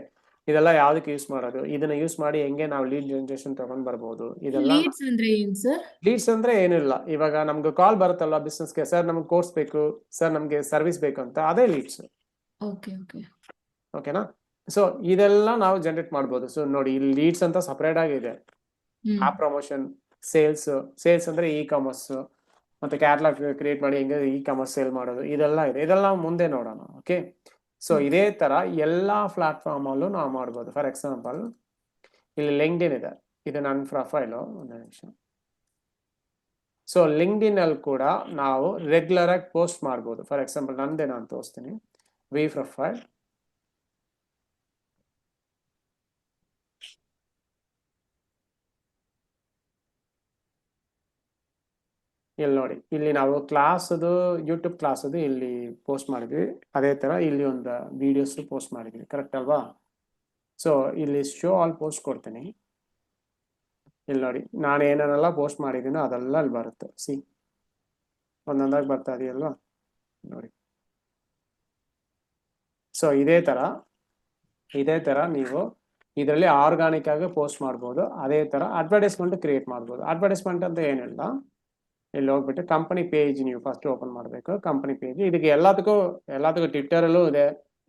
[SPEAKER 1] ಇದೆಲ್ಲ ಯಾವ್ದಕ್ಕೆ ಯೂಸ್ ಮಾಡೋದು, ಇದನ್ನ ಯೂಸ್ ಮಾಡಿ ಹೆಂಗೆ ನಾವು ಲೀಡ್ ಜನರೇಷನ್ ತಗೊಂಡ್ ಬರ್ಬೋದು. ಇದೆಲ್ಲ
[SPEAKER 2] ಲೀಡ್ಸ್ ಅಂದ್ರೆ ಏನ್ ಸರ್?
[SPEAKER 1] ಲೀಡ್ಸ್ ಅಂದ್ರೆ ಏನಿಲ್ಲ, ಇವಾಗ ನಮ್ಗೆ ಕಾಲ್ ಬರುತ್ತಲ್ವಾ ಬಿಸ್ನೆಸ್ಗೆ, ಸರ್ ನಮ್ಗೆ ಕೋರ್ಸ್ ಬೇಕು, ಸರ್ ನಮ್ಗೆ ಸರ್ವಿಸ್ ಬೇಕು ಅಂತ, ಅದೇ ಲೀಡ್ಸ್. ಓಕೆನಾ? ಸೊ ಇದೆಲ್ಲ ನಾವು ಜನರೇಟ್ ಮಾಡ್ಬೋದು. ಸೊ ನೋಡಿ ಇಲ್ಲಿ ಲೀಡ್ಸ್ ಅಂತ ಸಪರೇಟ್ ಆಗಿದೆ. ಆಪ್ ಪ್ರಮೋಷನ್, ಸೇಲ್ಸ್ ಅಂದ್ರೆ ಇ ಕಾಮರ್ಸ್, ಮತ್ತೆ ಕ್ಯಾಟ್ಲಾಗ್ ಕ್ರಿಯೇಟ್ ಮಾಡಿ ಹೆಂಗೆ ಇ ಕಾಮರ್ಸ್ ಸೇಲ್ ಮಾಡೋದು, ಇದೆಲ್ಲ ಇದೆ. ಇದೆಲ್ಲ ನಾವು ಮುಂದೆ ನೋಡೋಣ. ಓಕೆ, ಸೊ ಇದೇ ತರ ಎಲ್ಲಾ ಪ್ಲಾಟ್ಫಾರ್ಮ್ ಅಲ್ಲೂ ನಾವು ಮಾಡ್ಬೋದು. ಫಾರ್ ಎಕ್ಸಾಂಪಲ್ ಇಲ್ಲಿ ಲಿಂಕ್ಡ್ಇನ್ ಇದೆ, ಇದು ನನ್ನ ಪ್ರೊಫೈಲು. ಒಂದು ನಿಮಿಷ. ಸೊ ಲಿಂಕ್ಡ್ಇನ್ ಅಲ್ಲಿ ಕೂಡ ನಾವು ರೆಗ್ಯುಲರ್ ಆಗಿ ಪೋಸ್ಟ್ ಮಾಡ್ಬೋದು. ಫಾರ್ ಎಕ್ಸಾಂಪಲ್ ನಂದೇ ನಾನು ತೋರಿಸ್ತೀನಿ, ವಿ ಪ್ರೊಫೈಲ್. ಇಲ್ಲಿ ನೋಡಿ, ಇಲ್ಲಿ ನಾವು ಕ್ಲಾಸದು, ಯೂಟ್ಯೂಬ್ ಕ್ಲಾಸದು ಇಲ್ಲಿ ಪೋಸ್ಟ್ ಮಾಡಿದ್ವಿ. ಅದೇ ತರ ಇಲ್ಲಿ ಒಂದು ವಿಡಿಯೋಸ್ ಪೋಸ್ಟ್ ಮಾಡಿದ್ವಿ. ಕರೆಕ್ಟ್ ಅಲ್ವಾ? ಸೊ ಇಲ್ಲಿ ಶೋ ಆಲ್ ಪೋಸ್ಟ್ ಕೊಡ್ತೀನಿ. ಇಲ್ಲಿ ನೋಡಿ, ನಾನು ಏನೇನೆಲ್ಲ ಪೋಸ್ಟ್ ಮಾಡಿದ್ದೀನೋ ಅದೆಲ್ಲ ಅಲ್ಲಿ ಬರುತ್ತೆ. ಒಂದೊಂದಾಗಿ ಬರ್ತಾ ಇದೆಯಲ್ವಾ ನೋಡಿ. ಸೊ ಇದೇ ತರ ನೀವು ಇದರಲ್ಲಿ ಆರ್ಗಾನಿಕ್ ಆಗಿ ಪೋಸ್ಟ್ ಮಾಡ್ಬೋದು. ಅದೇ ತರ ಅಡ್ವರ್ಟೈಸ್ಮೆಂಟ್ ಕ್ರಿಯೇಟ್ ಮಾಡ್ಬೋದು. ಅಡ್ವರ್ಟೈಸ್ಮೆಂಟ್ ಅಂತ ಏನಿಲ್ಲ, ಇಲ್ಲಿ ಹೋಗ್ಬಿಟ್ಟು ಕಂಪನಿ ಪೇಜ್ ನೀವು ಫಸ್ಟ್ ಓಪನ್ ಮಾಡಬೇಕು. ಕಂಪನಿ ಪೇಜ್ ಇದಕ್ಕೆ ಎಲ್ಲದಕ್ಕೂ ಟ್ವಿಟ್ಟರ್ ಅಲ್ಲೂ ಇದೆ,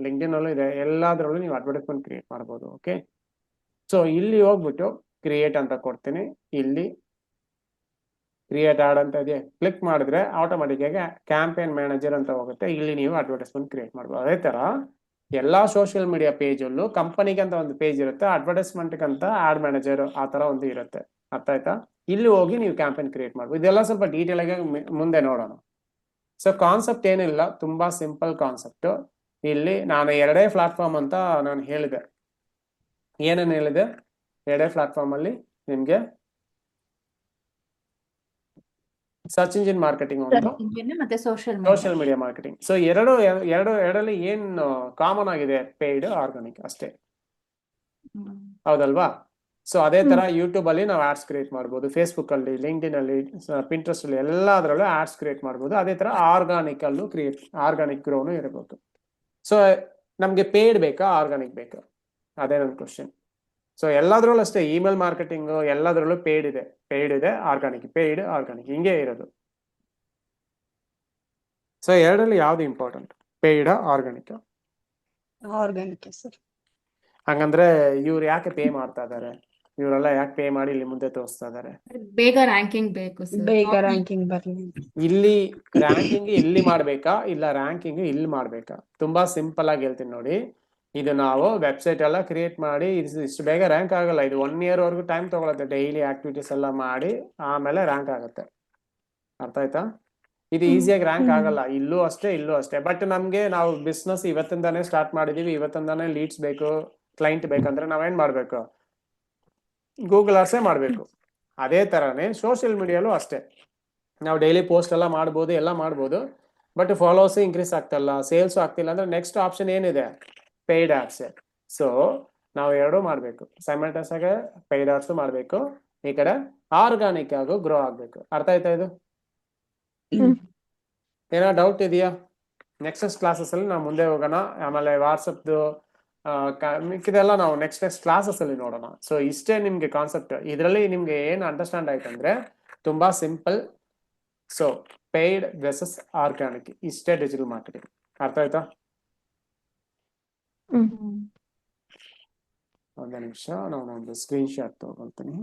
[SPEAKER 1] ಲಿಂಕ್ಡ್ಇನ್ ಅಲ್ಲೂ ಇದೆ, ಎಲ್ಲದರಲ್ಲೂ ನೀವು ಅಡ್ವರ್ಟೈಸ್ಮೆಂಟ್ ಕ್ರಿಯೇಟ್ ಮಾಡ್ಬೋದು. ಓಕೆ, ಸೊ ಇಲ್ಲಿ ಹೋಗ್ಬಿಟ್ಟು ಕ್ರಿಯೇಟ್ ಅಂತ ಕೊಡ್ತೀನಿ. ಇಲ್ಲಿ ಕ್ರಿಯೇಟ್ ಆಡ್ ಅಂತ ಇದೆ, ಕ್ಲಿಕ್ ಮಾಡಿದ್ರೆ ಆಟೋಮೆಟಿಕ್ ಆಗಿ ಕ್ಯಾಂಪೇನ್ ಮ್ಯಾನೇಜರ್ ಅಂತ ಹೋಗುತ್ತೆ. ಇಲ್ಲಿ ನೀವು ಅಡ್ವರ್ಟೈಸ್ಮೆಂಟ್ ಕ್ರಿಯೇಟ್ ಮಾಡ್ಬೋದು. ಅದೇ ತರ ಎಲ್ಲಾ ಸೋಷಿಯಲ್ ಮೀಡಿಯಾ ಪೇಜ್ ಅಲ್ಲೂ ಕಂಪನಿಗೆ ಅಂತ ಒಂದು ಪೇಜ್ ಇರುತ್ತೆ, ಅಡ್ವರ್ಟೈಸ್ಮೆಂಟ್ ಅಂತ ಆಡ್ ಮ್ಯಾನೇಜರ್ ಆ ತರ ಒಂದು ಇರುತ್ತೆ. ಅರ್ಥ ಆಯ್ತಾ? ಇಲ್ಲಿ ಹೋಗಿ ನೀವು ಕ್ಯಾಂಪೇನ್ ಕ್ರಿಯೇಟ್ ಮಾಡ್ಬೋದು. ಇದೆಲ್ಲ ಸ್ವಲ್ಪ ಡೀಟೇಲ್ ಆಗಿ ಮುಂದೆ ನೋಡೋಣ. ಸೊ ಕಾನ್ಸೆಪ್ಟ್ ಏನಿಲ್ಲ, ತುಂಬಾ ಸಿಂಪಲ್ ಕಾನ್ಸೆಪ್ಟ್. ಇಲ್ಲಿ ನಾನು 2 ಪ್ಲಾಟ್ಫಾರ್ಮ್ ಅಂತ ನಾನು ಹೇಳಿದೆ. ಏನೇನು ಹೇಳಿದೆ? 2 ಪ್ಲಾಟ್ಫಾರ್ಮ್ ಅಲ್ಲಿ ನಿಮ್ಗೆ ಸರ್ಚ್ ಇಂಜಿನ್ ಮಾರ್ಕೆಟಿಂಗ್ ಒಂದು,
[SPEAKER 5] ಮತ್ತೆ
[SPEAKER 1] ಸೋಷಿಯಲ್ ಮೀಡಿಯಾ ಮಾರ್ಕೆಟಿಂಗ್. ಸೊ ಎರಡರಲ್ಲಿ ಏನು ಕಾಮನ್ ಆಗಿದೆ? ಪೇಯ್ಡ್, ಆರ್ಗಾನಿಕ್ ಅಷ್ಟೇ, ಹೌದಲ್ವಾ? ಸೊ ಅದೇ ತರ ಯೂಟ್ಯೂಬ್ ಅಲ್ಲಿ ನಾವು ಆಡ್ಸ್ ಕ್ರಿಯೇಟ್ ಮಾಡ್ಬೋದು, ಫೇಸ್ಬುಕ್ ಅಲ್ಲಿ, ಲಿಂಕ್ಡ್ಇನ್ ಅಲ್ಲಿ, ಪಿಂಟ್ರೆಸ್ಟ್ ಅಲ್ಲಿ, ಎಲ್ಲದರಲ್ಲೂ ಆಡ್ಸ್ ಕ್ರಿಯೇಟ್ ಮಾಡ್ಬೋದು. ಅದೇ ತರ ಆರ್ಗಾನಿಕ್ ಗ್ರೋನು ಇರಬಹುದು. ಸೊ ನಮಗೆ ಪೇಯ್ಡ್ ಬೇಕಾ ಆರ್ಗಾನಿಕ್ ಬೇಕಾ, ಅದೇ ನನ್ನ ಕ್ವಶನ್. ಸೊ ಎಲ್ಲದ್ರಲ್ಲೂ ಅಷ್ಟೇ, ಇಮೇಲ್ ಮಾರ್ಕೆಟಿಂಗ್ ಎಲ್ಲದ್ರಲ್ಲೂ ಪೇಯ್ಡ್ ಇದೆ ಆರ್ಗಾನಿಕ್ ಹಿಂಗೆ ಇರೋದು. ಸೊ ಎರಡರಲ್ಲಿ ಯಾವ್ದು important, paid organic?
[SPEAKER 3] Organic sir.
[SPEAKER 1] ಹಂಗಂದ್ರೆ ಇವ್ರು ಯಾಕೆ ಪೇ ಮಾಡ್ತಾ ಇದಾರೆ, ಇವರೆಲ್ಲ ಯಾಕೆ ಪೇ ಮಾಡಿ ಇಲ್ಲಿ ಮುಂದೆ ತೋರಿಸ್ತಾ ಇದಾರೆ?
[SPEAKER 2] ಬೇಗ ರ್ಯಾಂಕಿಂಗ್ ಬೇಕು ಸರ್.
[SPEAKER 3] ಬೇಗ ರ್ಯಾಂಕಿಂಗ್ ಬರ್ಲಿ.
[SPEAKER 1] ಇಲ್ಲಿ ರ್ಯಾಂಕಿಂಗ್ ಇಲ್ಲಿ ಮಾಡ್ಬೇಕಾ ಇಲ್ಲ ರ್ಯಾಂಕಿಂಗ್ ಇಲ್ಲಿ ಮಾಡ್ಬೇಕಾ? ತುಂಬಾ ಸಿಂಪಲ್ ಆಗಿ ಹೇಳ್ತೀನಿ ನೋಡಿ. ಇದು ನಾವು ವೆಬ್ಸೈಟ್ ಎಲ್ಲ ಕ್ರಿಯೇಟ್ ಮಾಡಿ ಇಷ್ಟು ಬೇಗ ರ್ಯಾಂಕ್ ಆಗಲ್ಲ. ಇದು 1 year ವರೆಗೂ ಟೈಮ್ ತಗೊಳುತ್ತೆ. ಡೈಲಿ ಆಕ್ಟಿವಿಟೀಸ್ ಎಲ್ಲ ಮಾಡಿ ಆಮೇಲೆ ರ್ಯಾಂಕ್ ಆಗುತ್ತೆ. ಅರ್ಥ ಆಯ್ತಾ? ಇದು ಈಸಿಯಾಗಿ ರ್ಯಾಂಕ್ ಆಗಲ್ಲ. ಇಲ್ಲೂ ಅಷ್ಟೇ. ಬಟ್ ನಮ್ಗೆ ನಾವು ಬಿಸ್ನೆಸ್ ಇವತ್ತಿಂದಾನೇ ಸ್ಟಾರ್ಟ್ ಮಾಡಿದೀವಿ, ಇವತ್ತಿಂದಾನೇ ಲೀಡ್ಸ್ ಬೇಕು, ಕ್ಲೈಂಟ್ ಬೇಕಂದ್ರೆ ನಾವೇನ್ ಮಾಡ್ಬೇಕು? ಗೂಗಲ್ ಆಡ್ಸೇ ಮಾಡ್ಬೇಕು. ಅದೇ ತರಾನೇ ಸೋಷಿಯಲ್ ಮೀಡಿಯಾಲು ಅಷ್ಟೇ. ನಾವು ಡೈಲಿ ಪೋಸ್ಟ್ ಎಲ್ಲ ಮಾಡ್ಬೋದು, ಬಟ್ ಫಾಲೋವರ್ಸ್ ಇನ್ಕ್ರೀಸ್ ಆಗ್ತಲ್ಲ, ಸೇಲ್ಸ್ ಆಗ್ತಿಲ್ಲ ಅಂದ್ರೆ ನೆಕ್ಸ್ಟ್ ಆಪ್ಷನ್ ಏನಿದೆ? Paid ads. ಸೊ ನಾವು ಎರಡೂ ಮಾಡ್ಬೇಕು, ಸೈಮಲ್ಟೇನಿಯಸ್ ಆಗಿ ಪೇಯ್ಡ್ ಆಡ್ಸ್ ಮಾಡ್ಬೇಕು, ಈ ಕಡೆ ಆರ್ಗಾನಿಕ್ ಆಗು ಗ್ರೋ ಆಗ್ಬೇಕು. ಅರ್ಥ ಆಯ್ತಾ ಇದು? ಏನೋ ಡೌಟ್ ಇದೆಯಾ? ನೆಕ್ಸ್ಟ್ ಕ್ಲಾಸಸ್ ಅಲ್ಲಿ ನಾವು ಮುಂದೆ ಹೋಗೋಣ. ಆಮೇಲೆ ವಾಟ್ಸಪ್ದು ಮಿಕ್ಕಿದೆಲ್ಲ ನಾವು ನೆಕ್ಸ್ಟ್ ಕ್ಲಾಸಸ್ ಅಲ್ಲಿ ನೋಡೋಣ. ಸೊ ಇಷ್ಟೇ ನಿಮ್ಗೆ ಕಾನ್ಸೆಪ್ಟ್. ಇದರಲ್ಲಿ ನಿಮ್ಗೆ ಏನು ಅಂಡರ್ಸ್ಟ್ಯಾಂಡ್ ಆಯ್ತಂದ್ರೆ ತುಂಬಾ simple. So paid versus organic, ಇಷ್ಟೇ ಡಿಜಿಟಲ್ ಮಾರ್ಕೆಟಿಂಗ್. ಅರ್ಥ ಆಯ್ತಾ? ಒಂದು ನಿಮಿಷ, ನಾನು ಒಂದು ಸ್ಕ್ರೀನ್ ಶಾಟ್ ತಗೊಳ್ತೀನಿ,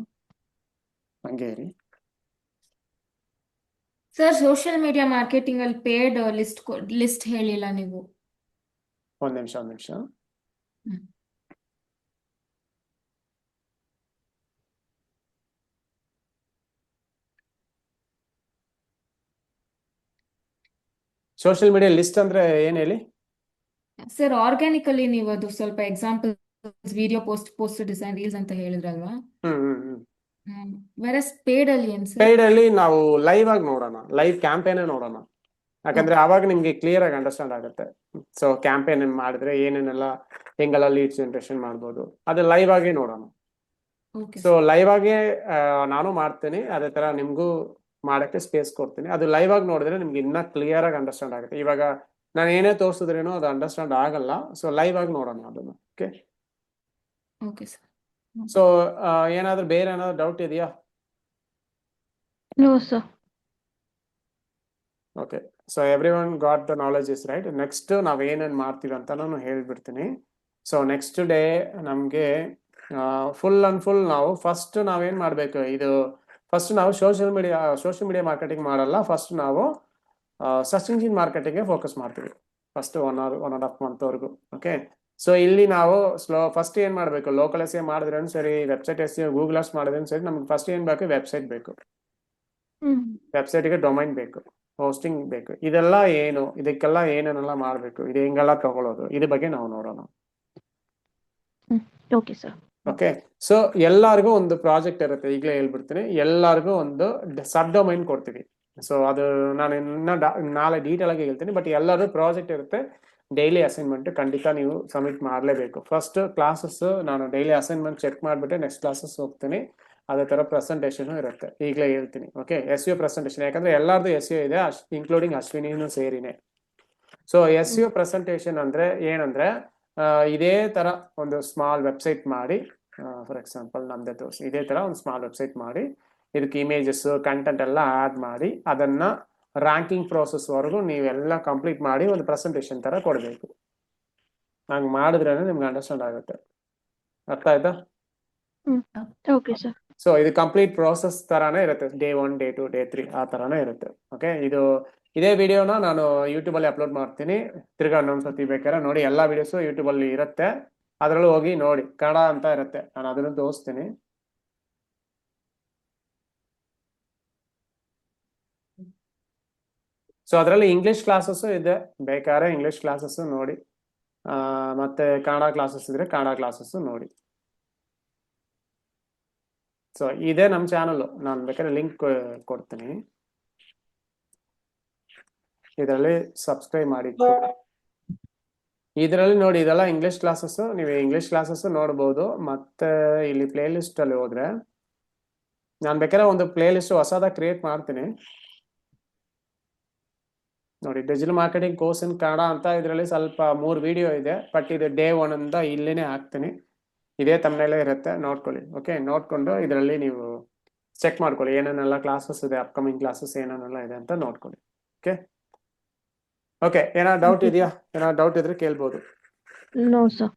[SPEAKER 1] ಹಂಗೆ ಇರಿ.
[SPEAKER 2] ಸರ್ ಸೋಷಿಯಲ್ ಮೀಡಿಯಾ ಮಾರ್ಕೆಟಿಂಗ್ ಅಲ್ಲಿ ಪೇಡ್ ಲಿಸ್ಟ್ ಹೇಳಿಲ್ಲ ನೀವು.
[SPEAKER 1] ಒಂದ್ ನಿಮಿಷ
[SPEAKER 2] ಹ್ಮ್.
[SPEAKER 1] ಸೋಷಿಯಲ್ ಮೀಡಿಯಾ ಲಿಸ್ಟ್ ಅಂದ್ರೆ ಏನ್ ಹೇಳಿ?
[SPEAKER 2] ಸರ್ ಆರ್ಗ್ಯಾನಿಕ್ ಅಲ್ಲಿ ನೀವು ಅದು ಸ್ವಲ್ಪ example video post design reels ಅಂತ ಹೇಳಿದ್ರಲ್ವಾ? ವೆರಸ್ ಪೇಡ್ ಅಲ್ಲಿ ಏನ್ ಸರ್?
[SPEAKER 1] ಪೇಯ್ಡ್ ಅಲ್ಲಿ ನಾವು ಲೈವ್ ಆಗಿ ನೋಡೋಣ, ಲೈವ್ ಕ್ಯಾಂಪೇನ್ ನೋಡೋಣ. ಯಾಕಂದ್ರೆ ಅವಾಗ ನಿಮ್ಗೆ ಕ್ಲಿಯರ್ ಆಗಿ ಅಂಡರ್ಸ್ಟ್ಯಾಂಡ್ ಆಗುತ್ತೆ. ಸೊ ಕ್ಯಾಂಪೇನ್ ಮಾಡಿದ್ರೆ ಏನೇನೆಲ್ಲ ಹೆಂಗೆಲ್ಲ ಲೀಡ್ ಜನರೇಷನ್ ಮಾಡ್ಬೋದು, ಅದು ಲೈವ್ ಆಗಿ ನೋಡೋಣ.
[SPEAKER 2] ಓಕೆ
[SPEAKER 1] ಸೊ ಲೈವ್ ಆಗಿ ನಾನು ಮಾಡ್ತೀನಿ, ಅದೇ ತರ ನಿಮ್ಗೂ ಮಾಡಕ್ಕೆ ಸ್ಪೇಸ್ ಕೊಡ್ತೀನಿ. ಅದು ಲೈವ್ ಆಗಿ ನೋಡಿದ್ರೆ ನಿಮ್ಗೆ ಇನ್ನ ಕ್ಲಿಯರ್ ಆಗಿ ಅಂಡರ್ಸ್ಟ್ಯಾಂಡ್ ಆಗುತ್ತೆ. ಇವಾಗ ನಾನು ಏನೇ ತೋರಿಸಿದ್ರೇನೋ ಅದು ಅಂಡರ್ಸ್ಟ್ಯಾಂಡ್ ಆಗಲ್ಲ. ಸೊ ಲೈವ್ ಆಗಿ ನೋಡೋಣ ಅದನ್ನ. Okay
[SPEAKER 2] okay sir.
[SPEAKER 1] ಸೊ ಏನಾದ್ರೂ ಬೇರೆ ಏನಾದ್ರು ಡೌಟ್ ಇದೆಯಾ?
[SPEAKER 4] No, sir.
[SPEAKER 1] Okay, so every one got the knowledge is right. Next ನಾವ್ ಏನೇನ್ ಮಾಡ್ತೀವಿ ಅಂತ ನಾನು ಹೇಳ್ಬಿಡ್ತೀನಿ. ಸೊ ನೆಕ್ಸ್ಟ್ ಡೇ ನಮ್ಗೆ ಫುಲ್ ನಾವು ಫಸ್ಟ್ ನಾವೇನ್ ಮಾಡ್ಬೇಕು, ಇದು ಫಸ್ಟ್ ನಾವು ಸೋಷಿಯಲ್ ಮೀಡಿಯಾ ಮಾರ್ಕೆಟಿಂಗ್ ಮಾಡಲ್ಲ. ಫಸ್ಟ್ ನಾವು ಸರ್ಚ್ ಇಂಜಿನ್ ಮಾರ್ಕೆಟಿಂಗ್ ಫೋಕಸ್ ಮಾಡ್ತೀವಿ ಫಸ್ಟ್ 1.5 month ವರೆಗೂ. ಓಕೆ, ಸೊ ಇಲ್ಲಿ ನಾವು ಫಸ್ಟ್ ಏನ್ ಮಾಡ್ಬೇಕು, ಲೋಕಲ್ ಎಸ್ ಮಾಡಿದ್ರೆ ಸರಿ, ವೆಬ್ಸೈಟ್ ಎಸ್ ಗೂಗಲ್ ಆಡ್ಸ್ ಮಾಡಿದ್ರೆ ಸರಿ, ನಮ್ಗೆ ಫಸ್ಟ್ ಏನ್ ಬೇಕು? ವೆಬ್ಸೈಟ್ ಬೇಕು. ವೆಬ್ಸೈಟ್ಗೆ ಡೊಮೈನ್ ಬೇಕು, ಹೋಸ್ಟಿಂಗ್ ಬೇಕು. ಇದೆಲ್ಲ ಏನು, ಇದಕ್ಕೆಲ್ಲ ಏನೇನೆಲ್ಲ ಮಾಡ್ಬೇಕು, ಇದು ಹೆಂಗೆಲ್ಲ ತಗೊಳ್ಳೋದು, ಇದ್ರ ಬಗ್ಗೆ ನಾವು ನೋಡೋಣ.
[SPEAKER 4] Okay, sir.
[SPEAKER 1] ಓಕೆ, ಸೊ ಎಲ್ಲಾರ್ಗೂ ಒಂದು ಪ್ರಾಜೆಕ್ಟ್ ಇರುತ್ತೆ. ಈಗಲೇ ಹೇಳ್ಬಿಡ್ತೀನಿ, ಎಲ್ಲಾರ್ಗೂ ಒಂದು ಸಬ್ ಡೊಮೈನ್ ಕೊಡ್ತೀವಿ. ಸೊ ಅದು ನಾನು ನಾಳೆ ಡೀಟೇಲ್ ಆಗಿ ಹೇಳ್ತೀನಿ. ಬಟ್ ಎಲ್ಲರೂ ಪ್ರಾಜೆಕ್ಟ್ ಇರುತ್ತೆ. ಡೈಲಿ ಅಸೈನ್ಮೆಂಟ್ ಖಂಡಿತ ನೀವು ಸಬ್ಮಿಟ್ ಮಾಡಲೇಬೇಕು. ಫಸ್ಟ್ ಕ್ಲಾಸಸ್ ನಾನು ಡೈಲಿ ಅಸೈನ್ಮೆಂಟ್ ಚೆಕ್ ಮಾಡಿಬಿಟ್ಟು ನೆಕ್ಸ್ಟ್ ಕ್ಲಾಸಸ್ ಹೋಗ್ತೀನಿ. ಅದೇ ತರ ಪ್ರೆಸೆಂಟೇಷನ್ ಇರುತ್ತೆ, ಈಗಲೇ ಹೇಳ್ತೀನಿ. ಓಕೆ, SEO ಪ್ರೆಸೆಂಟೇಷನ್, ಯಾಕಂದ್ರೆ ಎಲ್ಲಾರ್ದು SEO ಇದೆ, ಇನ್ಕ್ಲೂಡಿಂಗ್ ಅಶ್ವಿನಿನೂ ಸೇರಿನೇ. ಸೊ SEO ಪ್ರೆಸೆಂಟೇಷನ್ ಅಂದ್ರೆ ಏನಂದ್ರೆ, ಇದೇ ತರ ಒಂದು ಸ್ಮಾಲ್ ವೆಬ್ಸೈಟ್ ಮಾಡಿ, ಫಾರ್ ಎಕ್ಸಾಂಪಲ್ ನಮ್ದೇ ತೋರಿಸಿ, ಇದೇ ತರ ಒಂದು ಸ್ಮಾಲ್ ವೆಬ್ಸೈಟ್ ಮಾಡಿ, ಇದಕ್ಕೆ ಇಮೇಜಸ್ ಕಂಟೆಂಟ್ ಎಲ್ಲ ಆಡ್ ಮಾಡಿ, ಅದನ್ನ ರ್ಯಾಂಕಿಂಗ್ ಪ್ರೋಸೆಸ್ ವರೆಗೂ ನೀವೆಲ್ಲ ಕಂಪ್ಲೀಟ್ ಮಾಡಿ ಒಂದು ಪ್ರೆಸೆಂಟೇಷನ್ ತರ ಕೊಡಬೇಕು. ಹಂಗೆ ಮಾಡಿದ್ರೆ ನಿಮ್ಗೆ ಅಂಡರ್ಸ್ಟ್ಯಾಂಡ್ ಆಗುತ್ತೆ. ಅರ್ಥ ಆಯ್ತಾ?
[SPEAKER 4] Okay, sir.
[SPEAKER 1] ಸೊ ಇದು ಕಂಪ್ಲೀಟ್ ಪ್ರೋಸೆಸ್ ತರಾನೇ ಇರುತ್ತೆ. Day 1, Day 2, Day 3 ಆ ತರಾನೇ ಇರುತ್ತೆ. ಓಕೆ, ಇದೇ ವಿಡಿಯೋನ ನಾನು ಯೂಟ್ಯೂಬ್ ಅಲ್ಲಿ ಅಪ್ಲೋಡ್ ಮಾಡ್ತೀನಿ. ತಿರ್ಗಾ ಇನ್ನೊಂದ್ಸತಿ ಬೇಕಾದ್ರೆ ನೋಡಿ. ಎಲ್ಲಾ ವಿಡಿಯೋಸ್ ಯೂಟ್ಯೂಬ್ ಅಲ್ಲಿ ಇರುತ್ತೆ, ಅದ್ರಲ್ಲೂ ಹೋಗಿ ನೋಡಿ. ಕನ್ನಡ ಅಂತ ಇರುತ್ತೆ, ನಾನು ಅದನ್ನು ತೋರಿಸ್ತೀನಿ. ಸೊ ಅದರಲ್ಲಿ ಇಂಗ್ಲಿಷ್ ಕ್ಲಾಸಸ್ ಇದೆ, ಬೇಕಾದ್ರೆ ಇಂಗ್ಲಿಷ್ ಕ್ಲಾಸಸ್ ನೋಡಿ. ಮತ್ತೆ ಕನ್ನಡ ಕ್ಲಾಸಸ್ ಇದ್ರೆ ಕನ್ನಡ ಕ್ಲಾಸಸ್ ನೋಡಿ. ಸೊ ಇದೇ ನಮ್ಮ ಚಾನಲ್, ನಾನು ಬೇಕಾದ್ರೆ ಲಿಂಕ್ ಕೊಡ್ತೀನಿ, ಇದರಲ್ಲಿ ಸಬ್ಸ್ಕ್ರೈಬ್ ಮಾಡಿ. ಇದರಲ್ಲಿ ನೋಡಿ, ಇದೆಲ್ಲ ಇಂಗ್ಲಿಷ್ ಕ್ಲಾಸಸ್, ನೀವು ಇಂಗ್ಲಿಷ್ ಕ್ಲಾಸಸ್ ನೋಡ್ಬೋದು. ಮತ್ತೆ ಇಲ್ಲಿ ಪ್ಲೇ ಲಿಸ್ಟ್ ಅಲ್ಲಿ ಹೋದ್ರೆ ನಾನು ಬೇಕಾದ್ರೆ ಒಂದು ಪ್ಲೇ ಲಿಸ್ಟ್ ಹೊಸದಾಗಿ ಕ್ರಿಯೇಟ್ ಮಾಡ್ತೀನಿ. ನೋಡಿ ಡಿಜಿಟಲ್ ಮಾರ್ಕೆಟಿಂಗ್ ಕೋರ್ಸ್ ಇನ್ ಕನ್ನಡ ಅಂತ ಇದರಲ್ಲಿ ಸ್ವಲ್ಪ 3 ವಿಡಿಯೋ ಇದೆ, ಬಟ್ ಇದು ಡೇ 1 ಅಂತ ಇಲ್ಲೇನೆ ಹಾಕ್ತೀನಿ. ಇದೇ ತಮ್ಮನೇಲೆ ಇರುತ್ತೆ, ನೋಡ್ಕೊಳ್ಳಿ. ಓಕೆ, ನೋಡ್ಕೊಂಡು ಇದರಲ್ಲಿ ನೀವು ಚೆಕ್ ಮಾಡ್ಕೊಳ್ಳಿ ಏನೇನೆಲ್ಲ ಕ್ಲಾಸಸ್ ಇದೆ, ಅಪ್ಕಮಿಂಗ್ ಕ್ಲಾಸಸ್ ಏನೇನೆಲ್ಲ ಇದೆ ಅಂತ ನೋಡ್ಕೊಳ್ಳಿ. ಓಕೆ ಓಕೆ, ಏನಾದ್ರು ಡೌಟ್ ಇದೆಯಾ? ಏನಾದ್ರು ಡೌಟ್ ಇದ್ರೆ ಕೇಳ್ಬೋದು.
[SPEAKER 4] No, sir.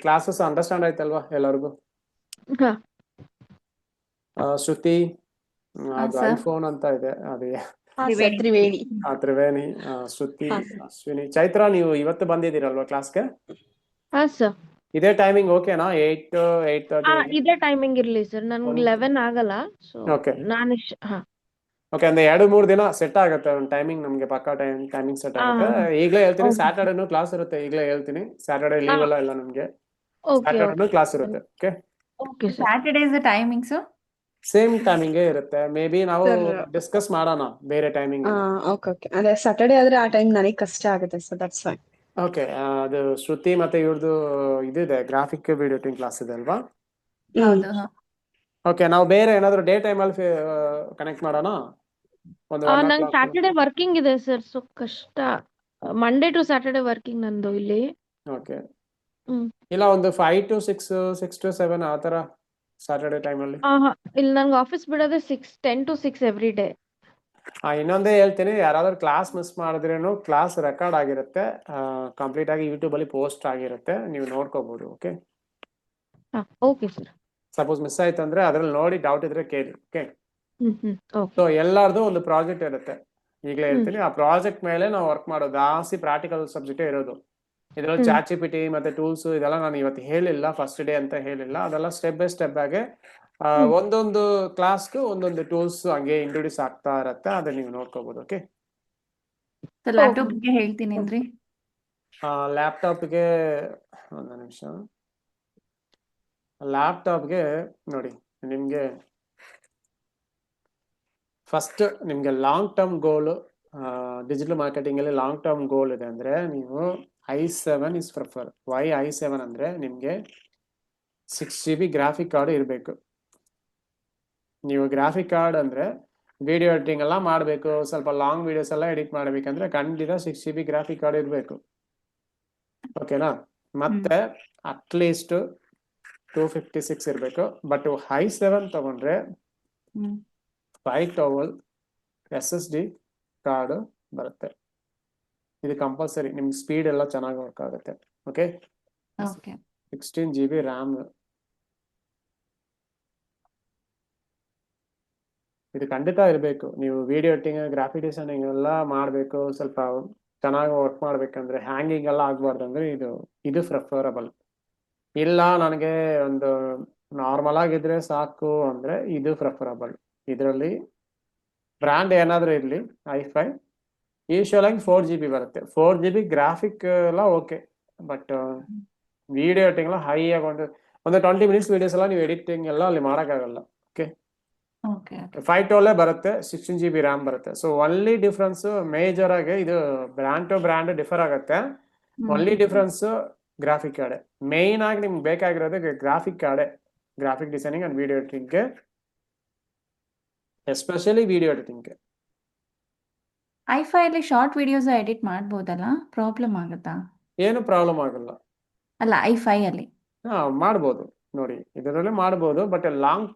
[SPEAKER 1] ಕ್ಲಾಸಸ್ ಅಂಡರ್ಸ್ಟ್ಯಾಂಡ್ ಆಯ್ತಲ್ವಾ ಎಲ್ಲರಿಗೂ?
[SPEAKER 4] ಹಾ.
[SPEAKER 1] ಶ್ರುತಿ, ಅದು
[SPEAKER 2] sir.
[SPEAKER 1] ಐಫೋನ್ ಅಂತ ಇದೆ, ಅದೇ
[SPEAKER 3] ತ್ರಿವೇಣಿ.
[SPEAKER 1] ತ್ರಿವೇಣಿ, ಶ್ರುತಿ,
[SPEAKER 3] ಹಾ, sir.
[SPEAKER 1] ಅಶ್ವಿನಿ, ಚೈತ್ರ, ನೀವು ಇವತ್ತು ಬಂದಿದ್ದೀರಲ್ವಾ ಕ್ಲಾಸ್ಗೆ?
[SPEAKER 4] ಹಾ ಸರ್.
[SPEAKER 1] ಇದೇ ಟೈಮಿಂಗ್ ಓಕೆನಾ? 8-8:30?
[SPEAKER 4] ಇದೇ ಟೈಮಿಂಗ್ ಇರ್ಲಿ ಸರ್, ನನ್ಗೆ 11 ಆಗಲ್ಲ. ಸೊ
[SPEAKER 1] ಓಕೆ
[SPEAKER 4] ನಾನು ಹಾ.
[SPEAKER 1] ಓಕೆ, ಅಂದ್ರೆ 2-3 ದಿನ ಸೆಟ್ ಆಗುತ್ತೆ ಒಂದು ಟೈಮಿಂಗ್, ನಮಗೆ ಪಕ್ಕಾ ಟೈಮಿಂಗ್ ಸೆಟ್ ಆಗುತ್ತೆ. ಈಗಲೇ ಹೇಳ್ತೀನಿ,
[SPEAKER 4] Okay.
[SPEAKER 1] ಸ್ಯಾಟರ್ಡೇನು ಕ್ಲಾಸ್ ಇರುತ್ತೆ, ಈಗಲೇ ಹೇಳ್ತೀನಿ. ಸ್ಯಾಟರ್ಡೇ ಲೀವ್ ಅಲ್ಲ ಇಲ್ಲ ನಮಗೆ,
[SPEAKER 4] ಓಕೆ
[SPEAKER 1] ಸ್ಯಾಟರ್ಡೇನು ಕ್ಲಾಸ್ ಇರುತ್ತೆ. Okay,
[SPEAKER 4] okay sir.
[SPEAKER 2] Saturday is the timings.
[SPEAKER 1] Same ಟೈಮಿಂಗೇ ಇರುತ್ತೆ. ಮೇ ಬಿ ನಾವು
[SPEAKER 3] Sir.
[SPEAKER 1] ಡಿಸ್ಕಸ್ ಮಾಡೋಣ ಬೇರೆ ಟೈಮಿಂಗ್.
[SPEAKER 3] ಓಕೆ ಓಕೆ, ಅದೇ ಸಾಟರ್ಡೆ ಆದ್ರೆ ಆ ಟೈಮ್ ನನಗೆ ಕಷ್ಟ ಆಗುತ್ತೆ, ಸೊ ದಟ್ಸ್ ಫೈನ್.
[SPEAKER 1] ಓಕೆ, ಅದು ಶ್ರುತಿ ಮತ್ತೆ ಇವ್ರದ್ದು ಇದಿದೆ, ಗ್ರಾಫಿಕ್ ವಿಡಿಯೋ ಎಡಿಟಿಂಗ್ ಕ್ಲಾಸ್ ಇದೆ ಅಲ್ವಾ?
[SPEAKER 2] ಹೌದು.
[SPEAKER 1] ಓಕೆ, ನಾವು ಬೇರೆ ಏನಾದ್ರು ಡೇ ಟೈಮಲ್ಲಿ ಕನೆಕ್ಟ್ ಮಾಡೋಣ. ಒಂದು 1
[SPEAKER 4] ನಂಗೆ
[SPEAKER 1] o'clock.
[SPEAKER 4] ಸ್ಯಾಟರ್ಡೆ ವರ್ಕಿಂಗ್ ಇದೆ ಸರ್, ಸೊ ಕಷ್ಟ. ಮಂಡೇ ಟು ಸ್ಯಾಟರ್ಡೆ ವರ್ಕಿಂಗ್ ನಂದು ಇಲ್ಲಿ.
[SPEAKER 1] ಓಕೆ,
[SPEAKER 4] ಹ್ಮ್.
[SPEAKER 1] ಇಲ್ಲ ಒಂದು 5 to 6, 6 to 7 ಆ ಥರ ಸ್ಯಾಟರ್ಡೆ ಟೈಮಲ್ಲಿ.
[SPEAKER 4] ಇಲ್ಲಿ ನಂಗೆ ಆಫೀಸ್ ಬಿಡೋದೇ 10 to 6 ಎವ್ರಿ ಡೇ.
[SPEAKER 1] ಇನ್ನೊಂದೇ ಹೇಳ್ತೀನಿ, ಯಾರಾದ್ರೂ ಕ್ಲಾಸ್ ಮಿಸ್ ಮಾಡಿದ್ರೇನು ಕ್ಲಾಸ್ ರೆಕಾರ್ಡ್ ಆಗಿರುತ್ತೆ, ಕಂಪ್ಲೀಟ್ ಆಗಿ ಯೂಟ್ಯೂಬ್ ಅಲ್ಲಿ ಪೋಸ್ಟ್ ಆಗಿರುತ್ತೆ, ನೀವು ನೋಡ್ಕೋಬಹುದು. Okay,
[SPEAKER 4] okay sir.
[SPEAKER 1] Suppose miss ಆಯ್ತು ಅಂದ್ರೆ ಅದ್ರಲ್ಲಿ ನೋಡಿ ಡೌಟ್ ಇದ್ರೆ ಕೇಳಿ. Okay,
[SPEAKER 4] okay.
[SPEAKER 1] ಸೊ ಎಲ್ಲಾರ್ದು ಒಂದು ಪ್ರಾಜೆಕ್ಟ್ ಇರುತ್ತೆ, ಈಗಲೇ ಹೇಳ್ತೀನಿ. ಆ ಪ್ರಾಜೆಕ್ಟ್ ಮೇಲೆ ನಾವು ವರ್ಕ್ ಮಾಡೋದು, ಜಾಸ್ತಿ ಪ್ರಾಕ್ಟಿಕಲ್ ಸಬ್ಜೆಕ್ಟೇ ಇರೋದು. ಇದರಲ್ಲಿ ChatGPT ಮತ್ತೆ ಟೂಲ್ಸ್ ಇದೆಲ್ಲ ನಾನು ಇವತ್ತು ಹೇಳಿಲ್ಲ, ಫಸ್ಟ್ ಡೇ ಅಂತ ಹೇಳಿಲ್ಲ. ಅದೆಲ್ಲ ಸ್ಟೆಪ್ ಬೈ ಸ್ಟೆಪ್ ಆಗಿ ಒಂದೊಂದು ಕ್ಲಾಸ್ಗೂ ಒಂದೊಂದು ಟೂಲ್ಸ್ ಹಂಗೆ ಇಂಟ್ರೊಡ್ಯೂಸ್ ಆಗ್ತಾ ಇರತ್ತೆ, ಅದನ್ನ ನೀವು ನೋಡ್ಕೋಬಹುದು. ಓಕೆ,
[SPEAKER 2] ಲ್ಯಾಪ್ಟಾಪ್ಗೆ ಹೇಳ್ತೀನಿ ಅಂದ್ರಿ.
[SPEAKER 1] ಲ್ಯಾಪ್ಟಾಪ್ಗೆ ಒಂದು ನಿಮಿಷ. ಲ್ಯಾಪ್ಟಾಪ್ಗೆ ನೋಡಿ, ನಿಮಗೆ ಫಸ್ಟ್ ನಿಮಗೆ long term goal, digital marketing ಅಲ್ಲಿ ಲಾಂಗ್ ಟರ್ಮ್ ಗೋಲ್ ಇದೆ ಅಂದ್ರೆ ನೀವು i7 is prefer. Y i7 ಅಂದ್ರೆ ನಿಮಗೆ 6GB ಗ್ರಾಫಿಕ್ ಕಾರ್ಡ್ ಇರಬೇಕು. ನೀವು ಗ್ರಾಫಿಕ್ ಕಾರ್ಡ್ ಅಂದ್ರೆ ವಿಡಿಯೋ ಎಡಿಟಿಂಗ್ ಎಲ್ಲ ಮಾಡಬೇಕು, ಸ್ವಲ್ಪ ಲಾಂಗ್ ವಿಡಿಯೋಸ್ ಎಲ್ಲ ಎಡಿಟ್ ಮಾಡಬೇಕಂದ್ರೆ ಖಂಡಿತ 6GB ಗ್ರಾಫಿಕ್ ಕಾರ್ಡ್ ಇರಬೇಕು. ಓಕೆನಾ? ಮತ್ತೆ ಅಟ್ಲೀಸ್ಟ್ 256 ಇರಬೇಕು. ಬಟ್ i7 ತಗೊಂಡ್ರೆ 512 SSD ಕಾರ್ಡ್ ಬರುತ್ತೆ. ಇದು ಕಂಪಲ್ಸರಿ, ನಿಮ್ಗೆ ಸ್ಪೀಡ್ ಎಲ್ಲ ಚೆನ್ನಾಗಿ ವರ್ಕ್ ಆಗುತ್ತೆ. Okay,
[SPEAKER 2] okay.
[SPEAKER 1] 16GB RAM. ಇದು ಖಂಡಿತ ಇರಬೇಕು. ನೀವು ವಿಡಿಯೋ ಎಡಿಟಿಂಗ್, ಗ್ರಾಫಿಕ್ ಡಿಸೈನಿಂಗ್ ಎಲ್ಲ ಮಾಡಬೇಕು, ಸ್ವಲ್ಪ ಚೆನ್ನಾಗಿ ವರ್ಕ್ ಮಾಡ್ಬೇಕಂದ್ರೆ, ಹ್ಯಾಂಗಿಂಗ್ ಎಲ್ಲ ಆಗ್ಬಾರ್ದು ಅಂದ್ರೆ ಇದು ಪ್ರಿಫರಬಲ್. ಇಲ್ಲ ನನಗೆ ಒಂದು ನಾರ್ಮಲ್ ಆಗಿದ್ರೆ ಸಾಕು ಅಂದ್ರೆ ಇದು ಪ್ರಿಫರಬಲ್. ಇದರಲ್ಲಿ ಬ್ರ್ಯಾಂಡ್ ಏನಾದರೂ ಇರಲಿ, i5 ಯೂಶುವಲ್ ಆಗಿ 4GB ಬರುತ್ತೆ. 4GB ಗ್ರಾಫಿಕ್ ಎಲ್ಲ ಓಕೆ, ಬಟ್ ವಿಡಿಯೋ ಎಡಿಟಿಂಗ್ ಎಲ್ಲ ಹೈ ಆಗಿ ಒಂದು 20 ಮಿನಿಟ್ಸ್ ವಿಡಿಯೋಸ್ ಎಲ್ಲ ನೀವು ಎಡಿಟಿಂಗ್ ಎಲ್ಲ ಅಲ್ಲಿ ಮಾಡೋಕ್ಕಾಗಲ್ಲ. Okay,
[SPEAKER 2] okay.
[SPEAKER 1] 512 ಬರುತ್ತೆ, 16GB ರ್ಯಾಮ್ ಬರುತ್ತೆ. ಸೊ ಒನ್ಲಿ ಡಿಫ್ರೆನ್ಸ್ ಮೇಜರ್ ಆಗಿ ಇದು ಬ್ರ್ಯಾಂಡ್ ಟು ಬ್ರ್ಯಾಂಡ್ ಡಿಫರ್ ಆಗುತ್ತೆ. ಒನ್ಲಿ ಡಿಫ್ರೆನ್ಸ್ ಗ್ರಾಫಿಕ್ ಕಾರ್ಡೆ. ಮೇಯ್ನ್ ಆಗಿ ನಿಮ್ಗೆ ಬೇಕಾಗಿರೋದು ಗ್ರಾಫಿಕ್ ಕಾರ್ಡೆ, ಗ್ರಾಫಿಕ್ ಡಿಸೈನಿಂಗ್ ಅಂಡ್ ವಿಡಿಯೋ ಎಡಿಟಿಂಗ್ಗೆ, ಎಸ್ಪೆಷಲಿ ವಿಡಿಯೋ ಎಡಿಟಿಂಗ್ಗೆ.
[SPEAKER 2] i5 ಅಲ್ಲಿ ಶಾರ್ಟ್ ವಿಡಿಯೋಸ್ ಎಡಿಟ್ ಮಾಡ್ಬೋದಲ್ಲ, ಪ್ರಾಬ್ಲಮ್ ಆಗುತ್ತಾ?
[SPEAKER 1] ಏನು ಪ್ರಾಬ್ಲಮ್ ಆಗಲ್ಲ.
[SPEAKER 2] ಅಲ್ಲ, i5 ಅಲ್ಲಿ
[SPEAKER 1] ಮಾಡ್ಬೋದು ನೋಡಿ, ಇದರಲ್ಲಿ ಮಾಡ್ಬೋದು. ಬಟ್ ಲಾಂಗ್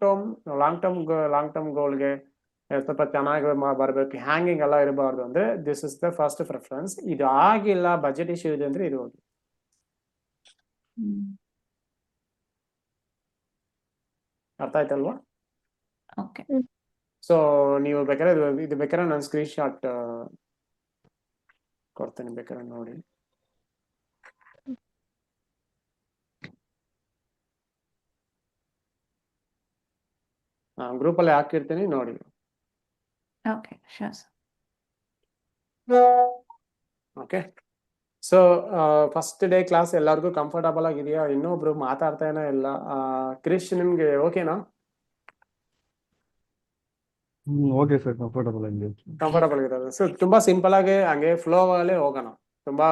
[SPEAKER 1] ಟರ್ಮ್ ಗೋಲ್ಗೆ ಸ್ವಲ್ಪ ಚೆನ್ನಾಗಿ ಬರಬೇಕು, ಹ್ಯಾಂಗಿಂಗ್ ಎಲ್ಲ ಇರಬಾರ್ದು ಅಂದ್ರೆ this is the first preference. ಇದು ಆಗಿಲ್ಲ, ಬಜೆಟ್ ಇಶ್ಯೂ ಇದೆ ಅಂದ್ರೆ ಇದು ಹೋಗಿ. ಅರ್ಥ ಆಯ್ತಲ್ವಾ?
[SPEAKER 2] ಓಕೆ.
[SPEAKER 1] ಸೊ ನೀವು ಬೇಕಾದ್ರೆ ಇದು ಬೇಕಾದ್ರೆ ನಾನು ಸ್ಕ್ರೀನ್ ಶಾಟ್ ಕೊಡ್ತೇನೆ, ಬೇಕಾದ್ರೆ ನೋಡಿ. ಗ್ರೂಪಲ್ಲಿ ಹಾಕಿರ್ತೀನಿ, ನೋಡಿ.
[SPEAKER 2] Okay, sure sir.
[SPEAKER 1] Okay, so first day class ಎಲ್ಲರಿಗೂ ಕಂಫರ್ಟಬಲ್ ಆಗಿದೆಯಾ? ಇನ್ನೊಬ್ರು ಮಾತಾಡ್ತಾನೆ ಇಲ್ಲ. ಕ್ರಿಶ್, ನಿಮ್ಗೆ ಓಕೆನಾ?
[SPEAKER 5] ಓಕೆ ಸರ್, ಕಂಫರ್ಟಬಲ್ ಆಗಿದೆ.
[SPEAKER 1] ಕಂಫರ್ಟಬಲ್ ಇದೆ. ಸೊ ತುಂಬಾ ಸಿಂಪಲ್ ಆಗಿ ಹಂಗೆ ಫ್ಲೋ ಅಲ್ಲೇ ಹೋಗೋಣ. ತುಂಬಾ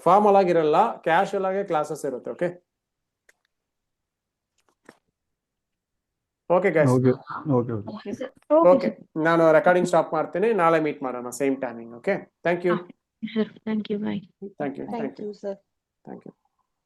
[SPEAKER 1] ಫಾರ್ಮಲ್ ಆಗಿರಲ್ಲ, ಕ್ಯಾಶುವಲ್ ಆಗಿ ಕ್ಲಾಸಸ್ ಇರುತ್ತೆ. Okay, okay guys,
[SPEAKER 5] okay okay okay
[SPEAKER 4] okay
[SPEAKER 1] okay, ನಾನು ರೆಕಾರ್ಡಿಂಗ್ ಸ್ಟಾಪ್ ಮಾಡ್ತೀನಿ. ನಾಳೆ ಮೀಟ್ ಮಾಡೋಣ same timing. Okay, thank you,
[SPEAKER 4] sir thank you bye.
[SPEAKER 1] Thank you,
[SPEAKER 3] thank you sir.
[SPEAKER 1] Thank you.